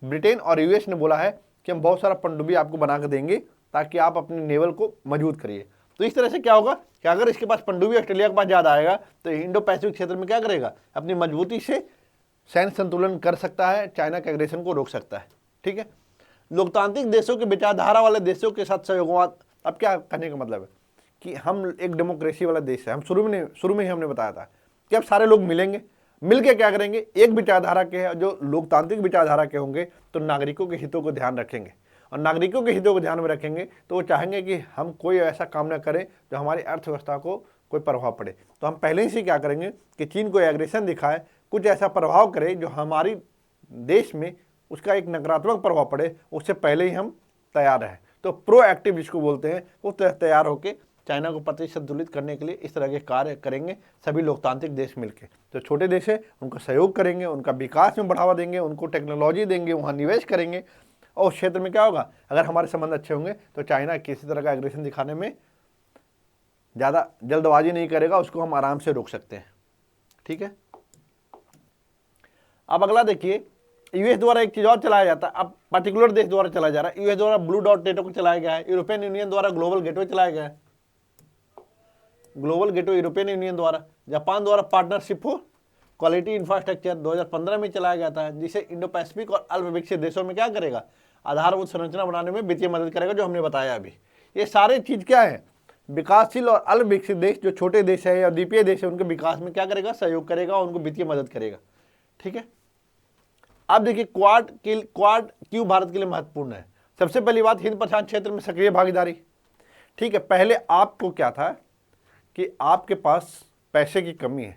ब्रिटेन और यूएस ने बोला है कि हम बहुत सारा पनडुब्बी आपको बना कर देंगे ताकि आप अपने नेवल को मजबूत करिए। तो इस तरह से क्या होगा कि अगर इसके पास पनडुब्बी ऑस्ट्रेलिया के पास ज़्यादा आएगा तो इंडो पैसिफिक क्षेत्र में क्या करेगा, अपनी मजबूती से सैन्य संतुलन कर सकता है, चाइना के एग्रेशन को रोक सकता है। ठीक है, लोकतांत्रिक देशों के विचारधारा वाले देशों के साथ सहयोगवाद। अब क्या कहने का मतलब है कि हम एक डेमोक्रेसी वाला देश है। हम शुरू में ही हमने बताया था कि अब सारे लोग मिलेंगे, मिलके क्या करेंगे, एक विचारधारा के जो लोकतांत्रिक विचारधारा के होंगे तो नागरिकों के हितों को ध्यान रखेंगे। और नागरिकों के हितों को ध्यान में रखेंगे तो वो चाहेंगे कि हम कोई ऐसा काम ना करें जो हमारी अर्थव्यवस्था को कोई प्रभाव पड़े। तो हम पहले से क्या करेंगे कि चीन को एग्रेशन दिखाए, कुछ ऐसा प्रभाव करे जो हमारी देश में उसका एक नकारात्मक प्रभाव पड़े, उससे पहले ही हम तैयार रहें। तो प्रोएक्टिव जिसको बोलते हैं, वो तैयार होकर चाइना को प्रति संतुलित करने के लिए इस तरह के कार्य करेंगे सभी लोकतांत्रिक देश मिलकर। तो छोटे देश है उनका सहयोग करेंगे, उनका विकास में बढ़ावा देंगे, उनको टेक्नोलॉजी देंगे, वहाँ निवेश करेंगे। और उस क्षेत्र में क्या होगा, अगर हमारे संबंध अच्छे होंगे तो चाइना किसी तरह का एग्रेशन दिखाने में ज़्यादा जल्दबाजी नहीं करेगा, उसको हम आराम से रोक सकते हैं। ठीक है, अब अगला देखिए, यूएस द्वारा एक चीज़ और चलाया जाता है, अब पर्टिकुलर देश द्वारा चलाया जा रहा है। यूएस द्वारा ब्लू डॉट नेटवर्क को चलाया गया है, यूरोपियन यूनियन द्वारा ग्लोबल गेटवे चलाया गया है, ग्लोबल गेटवे यूरोपियन यूनियन द्वारा, जापान द्वारा पार्टनरशिप फॉर क्वालिटी इंफ्रास्ट्रक्चर 2015 में चलाया गया था, जिसे इंडो पैसिफिक और अल्प विकसित देशों में क्या करेगा, आधारभूत संरचना बनाने में वित्तीय मदद करेगा, जो हमने बताया अभी। ये सारे चीज क्या है, विकासशील और अल्प विकसित देश, जो छोटे देश है या द्वीपीय देश है, उनके विकास में क्या करेगा, सहयोग करेगा, उनको वित्तीय मदद करेगा। ठीक है, अब देखिए क्वाड क्यों भारत के लिए महत्वपूर्ण है। सबसे पहली बात, हिंद प्रशांत क्षेत्र में सक्रिय भागीदारी। ठीक है, पहले आपको क्या था कि आपके पास पैसे की कमी है,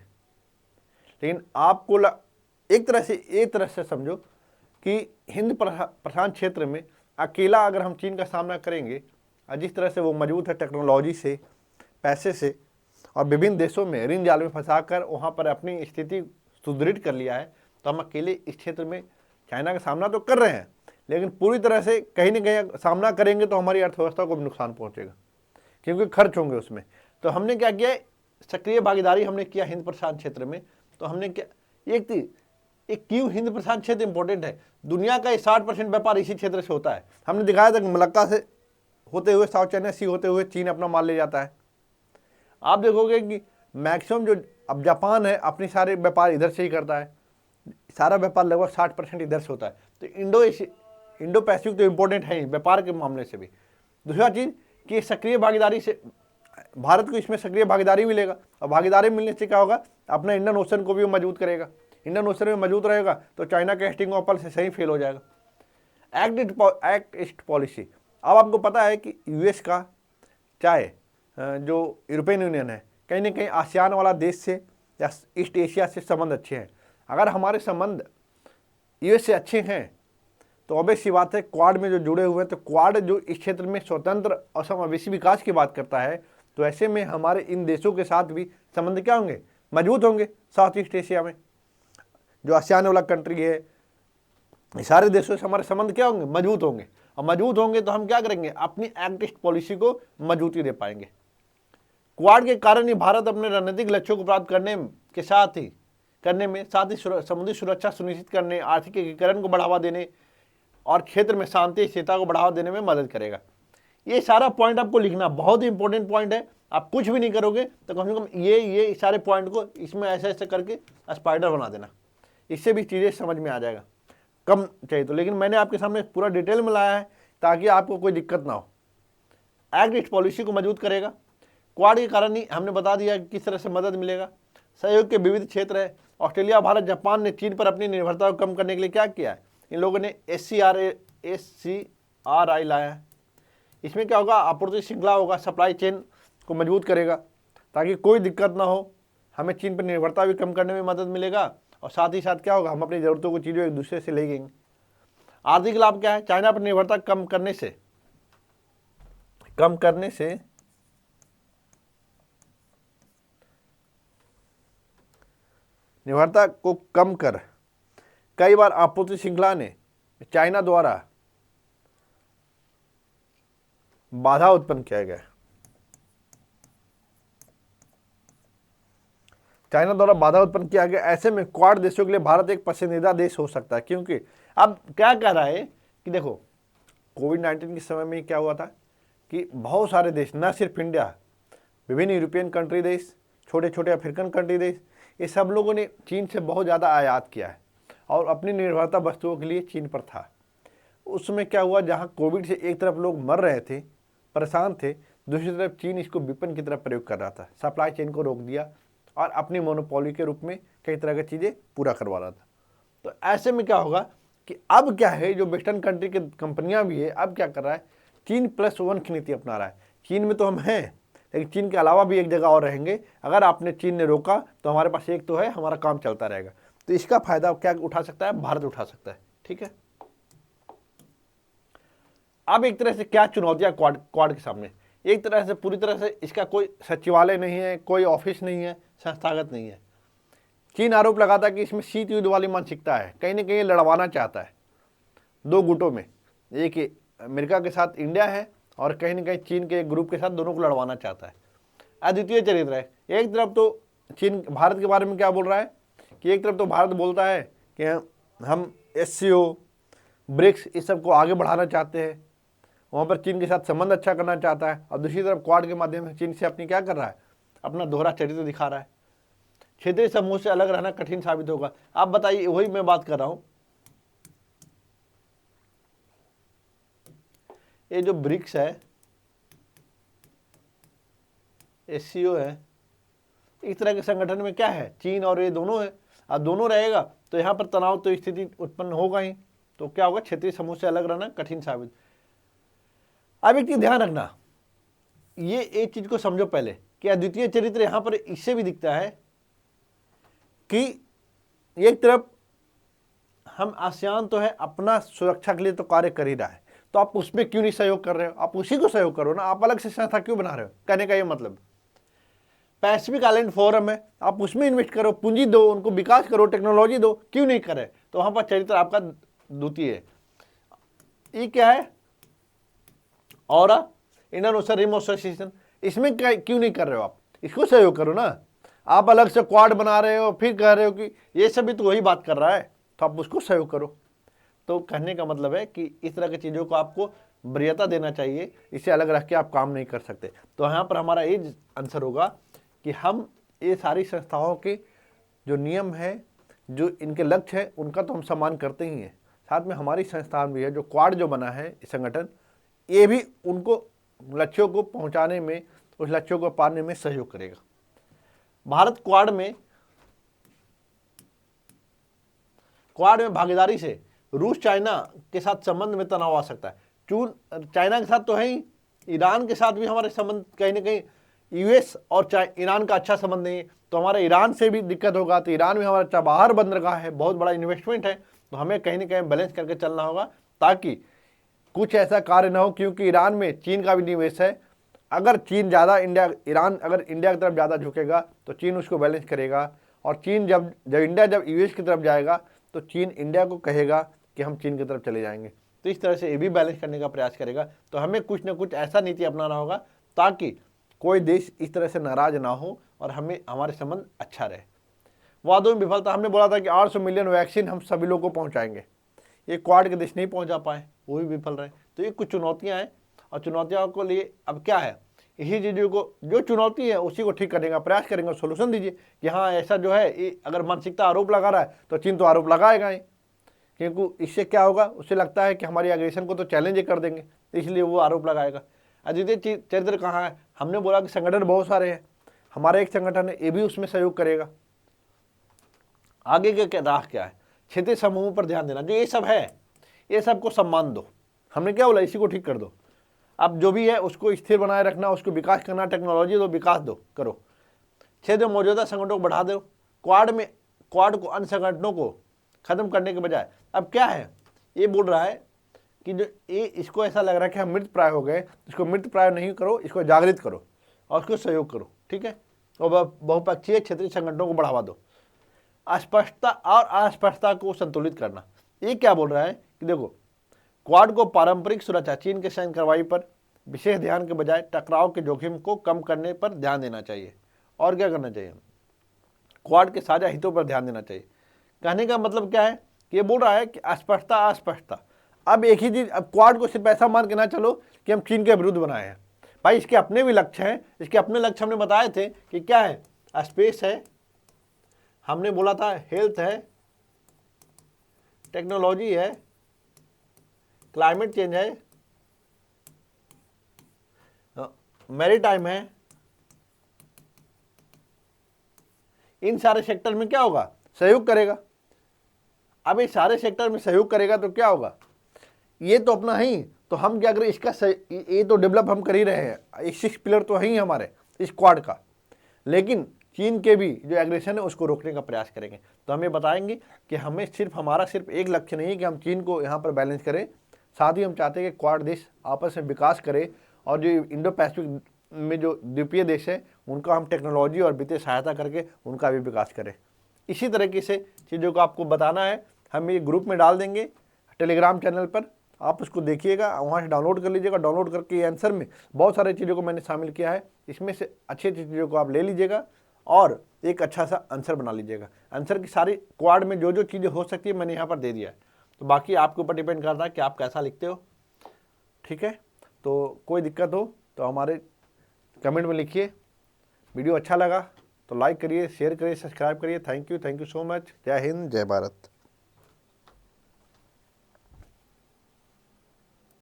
लेकिन आपको एक तरह से समझो कि हिंद प्रशांत क्षेत्र में अकेला अगर हम चीन का सामना करेंगे, जिस तरह से वो मजबूत है टेक्नोलॉजी से, पैसे से, और विभिन्न देशों में ऋण जाल में फंसाकर वहाँ पर अपनी स्थिति सुदृढ़ कर लिया है, तो हम अकेले इस क्षेत्र में चाइना का सामना तो कर रहे हैं, लेकिन पूरी तरह से कहीं ना कहीं सामना करेंगे तो हमारी अर्थव्यवस्था को भी नुकसान पहुँचेगा, क्योंकि खर्च होंगे उसमें। तो हमने क्या किया, सक्रिय भागीदारी हमने किया हिंद प्रशांत क्षेत्र में। तो हमने क्या, एक क्यों हिंद प्रशांत क्षेत्र इंपॉर्टेंट है, दुनिया का 60% व्यापार इसी क्षेत्र से होता है। हमने दिखाया था कि मलक्का से होते हुए साउथ चाइना सी होते हुए चीन अपना माल ले जाता है। आप देखोगे कि मैक्सिमम जो अब जापान है अपनी सारे व्यापार इधर से ही करता है, सारा व्यापार लगभग 60% इधर से होता है। तो इंडो पैसिफिक तो इम्पोर्टेंट है ही व्यापार के मामले से भी। दूसरा चीज़ कि सक्रिय भागीदारी से भारत को इसमें सक्रिय भागीदारी मिलेगा, और भागीदारी मिलने से क्या होगा, अपना इंडियन ओशन को भी मजबूत करेगा। इंडियन ओशन में मजबूत रहेगा तो चाइना के हेस्टिंग ऑपल से सही फेल हो जाएगा। एक्ट ईस्ट पॉलिसी, अब आपको पता है कि यूएस का चाहे जो यूरोपियन यूनियन है, कहीं ना कहीं आसियान वाला देश से या ईस्ट एशिया से संबंध अच्छे हैं। अगर हमारे संबंध यूएस से अच्छे हैं तो ऑब्वियस सी बात है क्वाड में जो जुड़े हुए हैं, तो क्वाड जो इस क्षेत्र में स्वतंत्र और समावेशी विकास की बात करता है, तो ऐसे में हमारे इन देशों के साथ भी संबंध क्या होंगे, मजबूत होंगे। साउथ ईस्ट एशिया में जो आसियान वाला कंट्री है, सारे देशों से हमारे संबंध क्या होंगे, मजबूत होंगे। और मजबूत होंगे तो हम क्या करेंगे, अपनी एक्ट ईस्ट पॉलिसी को मजबूती दे पाएंगे। क्वाड के कारण ही भारत अपने रणनीतिक लक्ष्यों को प्राप्त करने में समुद्री सुरक्षा सुनिश्चित करने, आर्थिक एकीकरण को बढ़ावा देने और क्षेत्र में शांति स्थिरता को बढ़ावा देने में मदद करेगा। ये सारा पॉइंट आपको लिखना बहुत ही इंपॉर्टेंट पॉइंट है। आप कुछ भी नहीं करोगे तो कम से कम ये सारे पॉइंट को इसमें ऐसे ऐसे करके स्पाइडर बना देना, इससे भी चीज़ें समझ में आ जाएगा। कम चाहिए तो, लेकिन मैंने आपके सामने पूरा डिटेल में लाया है ताकि आपको कोई दिक्कत ना हो। एक्ट ईस्ट पॉलिसी को मजबूत करेगा। क्वाड के कारण ही हमने बता दिया कि किस तरह से मदद मिलेगा। सहयोग के विविध क्षेत्र है। ऑस्ट्रेलिया, भारत, जापान ने चीन पर अपनी निर्भरता को कम करने के लिए क्या किया है, इन लोगों ने SCRI लाया है। इसमें क्या होगा, आपूर्ति श्रृंखला होगा, सप्लाई चेन को मजबूत करेगा ताकि कोई दिक्कत ना हो। हमें चीन पर निर्भरता भी कम करने में मदद मिलेगा, और साथ ही साथ क्या होगा, हम अपनी ज़रूरतों को चीज़ों एक दूसरे से ले लेंगे। आर्थिक लाभ क्या है, चाइना पर निर्भरता कम करने से निर्भरता को कम कर कई बार आपूर्ति श्रृंखला ने चाइना द्वारा बाधा उत्पन्न किया गया। चाइना द्वारा बाधा उत्पन्न किया गया। ऐसे में क्वाड देशों के लिए भारत एक पसंदीदा देश हो सकता है, क्योंकि अब क्या कह रहा है कि देखो कोविड-19 के समय में क्या हुआ था कि बहुत सारे देश, न सिर्फ इंडिया, विभिन्न यूरोपियन कंट्री देश, छोटे छोटे अफ्रीकन कंट्री देश, ये सब लोगों ने चीन से बहुत ज़्यादा आयात किया है और अपनी निर्भरता वस्तुओं के लिए चीन पर था। उसमें क्या हुआ, जहाँ कोविड से एक तरफ लोग मर रहे थे, परेशान थे, दूसरी तरफ चीन इसको विपन की तरफ प्रयोग कर रहा था, सप्लाई चेन को रोक दिया और अपनी मोनोपोली के रूप में कई तरह की चीज़ें पूरा करवा रहा था। तो ऐसे में क्या होगा कि अब क्या है, जो वेस्टर्न कंट्री की कंपनियां भी है, अब क्या कर रहा है, चीन +1 की नीति अपना रहा है। चीन में तो हम हैं, लेकिन चीन के अलावा भी एक जगह और रहेंगे। अगर आपने चीन ने रोका तो हमारे पास एक तो है, हमारा काम चलता रहेगा। तो इसका फायदा क्या उठा सकता है, भारत उठा सकता है। ठीक है, अब एक तरह से क्या चुनौतियां क्वाड के सामने, एक तरह से पूरी तरह से इसका कोई सचिवालय नहीं है, कोई ऑफिस नहीं है, संस्थागत नहीं है। चीन आरोप लगाता है कि इसमें शीत युद्ध वाली मानसिकता है, कहीं ना कहीं लड़वाना चाहता है दो गुटों में, एक अमेरिका के साथ इंडिया है और कहीं ना कहीं चीन के एक ग्रुप के साथ, दोनों को लड़वाना चाहता है। अद्वितीय चरित्र है। एक तरफ तो चीन भारत के बारे में क्या बोल रहा है कि एक तरफ तो भारत बोलता है कि हम SCO, ब्रिक्स, इस सब को आगे बढ़ाना चाहते हैं, वहाँ पर चीन के साथ संबंध अच्छा करना चाहता है, और दूसरी तरफ क्वाड के माध्यम से चीन से अपनी क्या कर रहा है, अपना दोहरा चरित्र दिखा रहा है। क्षेत्रीय समूह से अलग रहना कठिन साबित होगा। आप बताइए, वही मैं बात कर रहा हूं। ये जो ब्रिक्स है, एससीओ है, इस तरह के संगठन में क्या है, चीन और ये दोनों है। अब दोनों रहेगा तो यहाँ पर तनाव तो स्थिति उत्पन्न होगा ही। तो क्या होगा, क्षेत्रीय समूह से अलग रहना कठिन साबित। अब एक चीज ध्यान रखना, ये एक चीज को समझो पहले कि अद्वितीय चरित्र यहां पर इससे भी दिखता है कि एक तरफ हम आसियान तो है, अपना सुरक्षा के लिए तो कार्य कर ही रहा है, तो आप उसमें क्यों नहीं सहयोग कर रहे हो? आप उसी को सहयोग करो ना, आप अलग से संस्था क्यों बना रहे हो? कहने का ये मतलब, पैसिफिक आइलैंड फोरम है, आप उसमें इन्वेस्ट करो, पूंजी दो, उनको विकास करो, टेक्नोलॉजी दो, क्यों नहीं करे? तो वहां पर चरित्र आपका द्वितीय है। ये क्या है, और इंडियन ओशन रिम एसोसिएशन, इसमें क्यों नहीं कर रहे हो? आप इसको सहयोग करो ना। आप अलग से क्वाड बना रहे हो, फिर कह रहे हो कि ये सभी तो वही बात कर रहा है, तो आप उसको सहयोग करो। तो कहने का मतलब है कि इस तरह की चीज़ों को आपको वरीयता देना चाहिए, इसे अलग रख के आप काम नहीं कर सकते। तो यहाँ पर हमारा ये आंसर होगा कि हम ये सारी संस्थाओं के जो नियम है, जो इनके लक्ष्य है, उनका तो हम सम्मान करते ही हैं। साथ में हमारी संस्थान भी है, जो क्वाड जो बना है संगठन, ये भी उनको लक्ष्यों को पहुंचाने में, उस लक्ष्यों को पाने में सहयोग करेगा। भारत क्वाड में भागीदारी से रूस चाइना के साथ संबंध में तनाव आ सकता है। चाइना के साथ तो है ही, ईरान के साथ भी हमारे संबंध कहीं ना कहीं, यूएस और ईरान का अच्छा संबंध नहीं है, तो हमारे ईरान से भी दिक्कत होगा। तो ईरान भी हमारा चाबहार बंदरगाह है, बहुत बड़ा इन्वेस्टमेंट है, तो हमें कहीं ना कहीं बैलेंस करके चलना होगा, ताकि कुछ ऐसा कार्य ना हो, क्योंकि ईरान में चीन का भी निवेश है। अगर चीन ज़्यादा ईरान अगर इंडिया की तरफ ज़्यादा झुकेगा तो चीन उसको बैलेंस करेगा, और चीन जब इंडिया जब यूएस की तरफ जाएगा तो चीन इंडिया को कहेगा कि हम चीन की तरफ चले जाएंगे। तो इस तरह से ये भी बैलेंस करने का प्रयास करेगा। तो हमें कुछ ना कुछ ऐसा नीति अपनाना होगा ताकि कोई देश इस तरह से नाराज ना हो और हमें हमारे संबंध अच्छा रहे। वादों में विफलता, हमने बोला था कि 800 मिलियन वैक्सीन हम सभी लोगों को पहुँचाएंगे, ये क्वाड के देश नहीं पहुँचा पाए, वो भी विफल रहे। तो ये कुछ चुनौतियाँ हैं, और चुनौतियों को लिए अब क्या है, इसी चीज़ों को, जो चुनौती है उसी को ठीक करने का प्रयास करेंगे, सोल्यूशन दीजिए कि हाँ ऐसा जो है, ये अगर मानसिकता आरोप लगा रहा है तो चीन तो आरोप लगाएगा ही, क्योंकि इससे क्या होगा, उसे लगता है कि हमारी एग्रेशन को तो चैलेंज कर देंगे, इसलिए वो आरोप लगाएगा। अद्वितीय चरित्र कहाँ है? हमने बोला कि संगठन बहुत सारे हैं, हमारा एक संगठन है, ये भी उसमें सहयोग करेगा। आगे के राह क्या है? क्षेत्रीय समूह पर ध्यान देना, जो ये सब है, ये सबको सम्मान दो। हमने क्या बोला, इसी को ठीक कर दो। अब जो भी है उसको स्थिर बनाए रखना, उसको विकास करना, टेक्नोलॉजी दो, विकास दो, करो। क्षेत्र में मौजूदा संगठनों को बढ़ा दो। क्वाड को अन्य संगठनों को खत्म करने के बजाय अब क्या है, ये बोल रहा है कि जो ये, इसको ऐसा लग रहा है कि हम मृत प्राय हो गए, इसको मृत प्राय नहीं करो, इसको जागृत करो और उसको सहयोग करो, ठीक है। और बहुपक्षीय क्षेत्रीय संगठनों को बढ़ावा दो। अस्पष्टता और अस्पष्टता को संतुलित करना, ये क्या बोल रहा है कि देखो, क्वाड को पारंपरिक सुरक्षा, चीन के सैन्य कार्रवाई पर विशेष ध्यान के बजाय टकराव के जोखिम को कम करने पर ध्यान देना चाहिए। और क्या करना चाहिए, क्वाड के साझा हितों पर ध्यान देना चाहिए। कहने का मतलब क्या है, ये बोल रहा है कि अस्पष्टता। अब एक ही चीज, अब क्वाड को सिर्फ ऐसा मान के ना चलो कि हम चीन के विरुद्ध बनाए हैं। भाई इसके अपने भी लक्ष्य हैं, इसके अपने लक्ष्य हमने बताए थे कि क्या है, स्पेस है, हमने बोला था हेल्थ है, टेक्नोलॉजी है, क्लाइमेट चेंज है, मैरीटाइम है। इन सारे सेक्टर में क्या होगा, सहयोग करेगा। अब इस सारे सेक्टर में सहयोग करेगा तो क्या होगा, ये तो अपना ही, तो हम क्या करें, इसका ये तो डेवलप हम कर ही रहे हैं, 6 पिलर तो है ही हमारे इस क्वाड का, लेकिन चीन के भी जो एग्रेशन है उसको रोकने का प्रयास करेंगे। तो हमें बताएंगे कि हमें हमारा सिर्फ एक लक्ष्य नहीं है कि हम चीन को यहाँ पर बैलेंस करें, साथ ही हम चाहते हैं कि क्वाड देश आपस में विकास करें, और जो इंडो पैसिफिक में जो द्वीपीय देश है उनका हम टेक्नोलॉजी और वित्तीय सहायता करके उनका भी विकास करें। इसी तरीके से चीज़ों को आपको बताना है, हम ये ग्रुप में डाल देंगे टेलीग्राम चैनल पर, आप उसको देखिएगा, वहाँ से डाउनलोड कर लीजिएगा। डाउनलोड करके आंसर में बहुत सारे चीज़ों को मैंने शामिल किया है, इसमें से अच्छी अच्छी चीज़ों को आप ले लीजिएगा और एक अच्छा सा आंसर बना लीजिएगा। आंसर की सारी क्वाड में जो जो चीज़ें हो सकती है मैंने यहाँ पर दे दिया है, तो बाकी आपके ऊपर डिपेंड करता है कि आप कैसा लिखते हो, ठीक है। तो कोई दिक्कत हो तो हमारे कमेंट में लिखिए। वीडियो अच्छा लगा तो लाइक करिए, शेयर करिए, सब्सक्राइब करिए। Thank you so much. जय हिंद, जय भारत।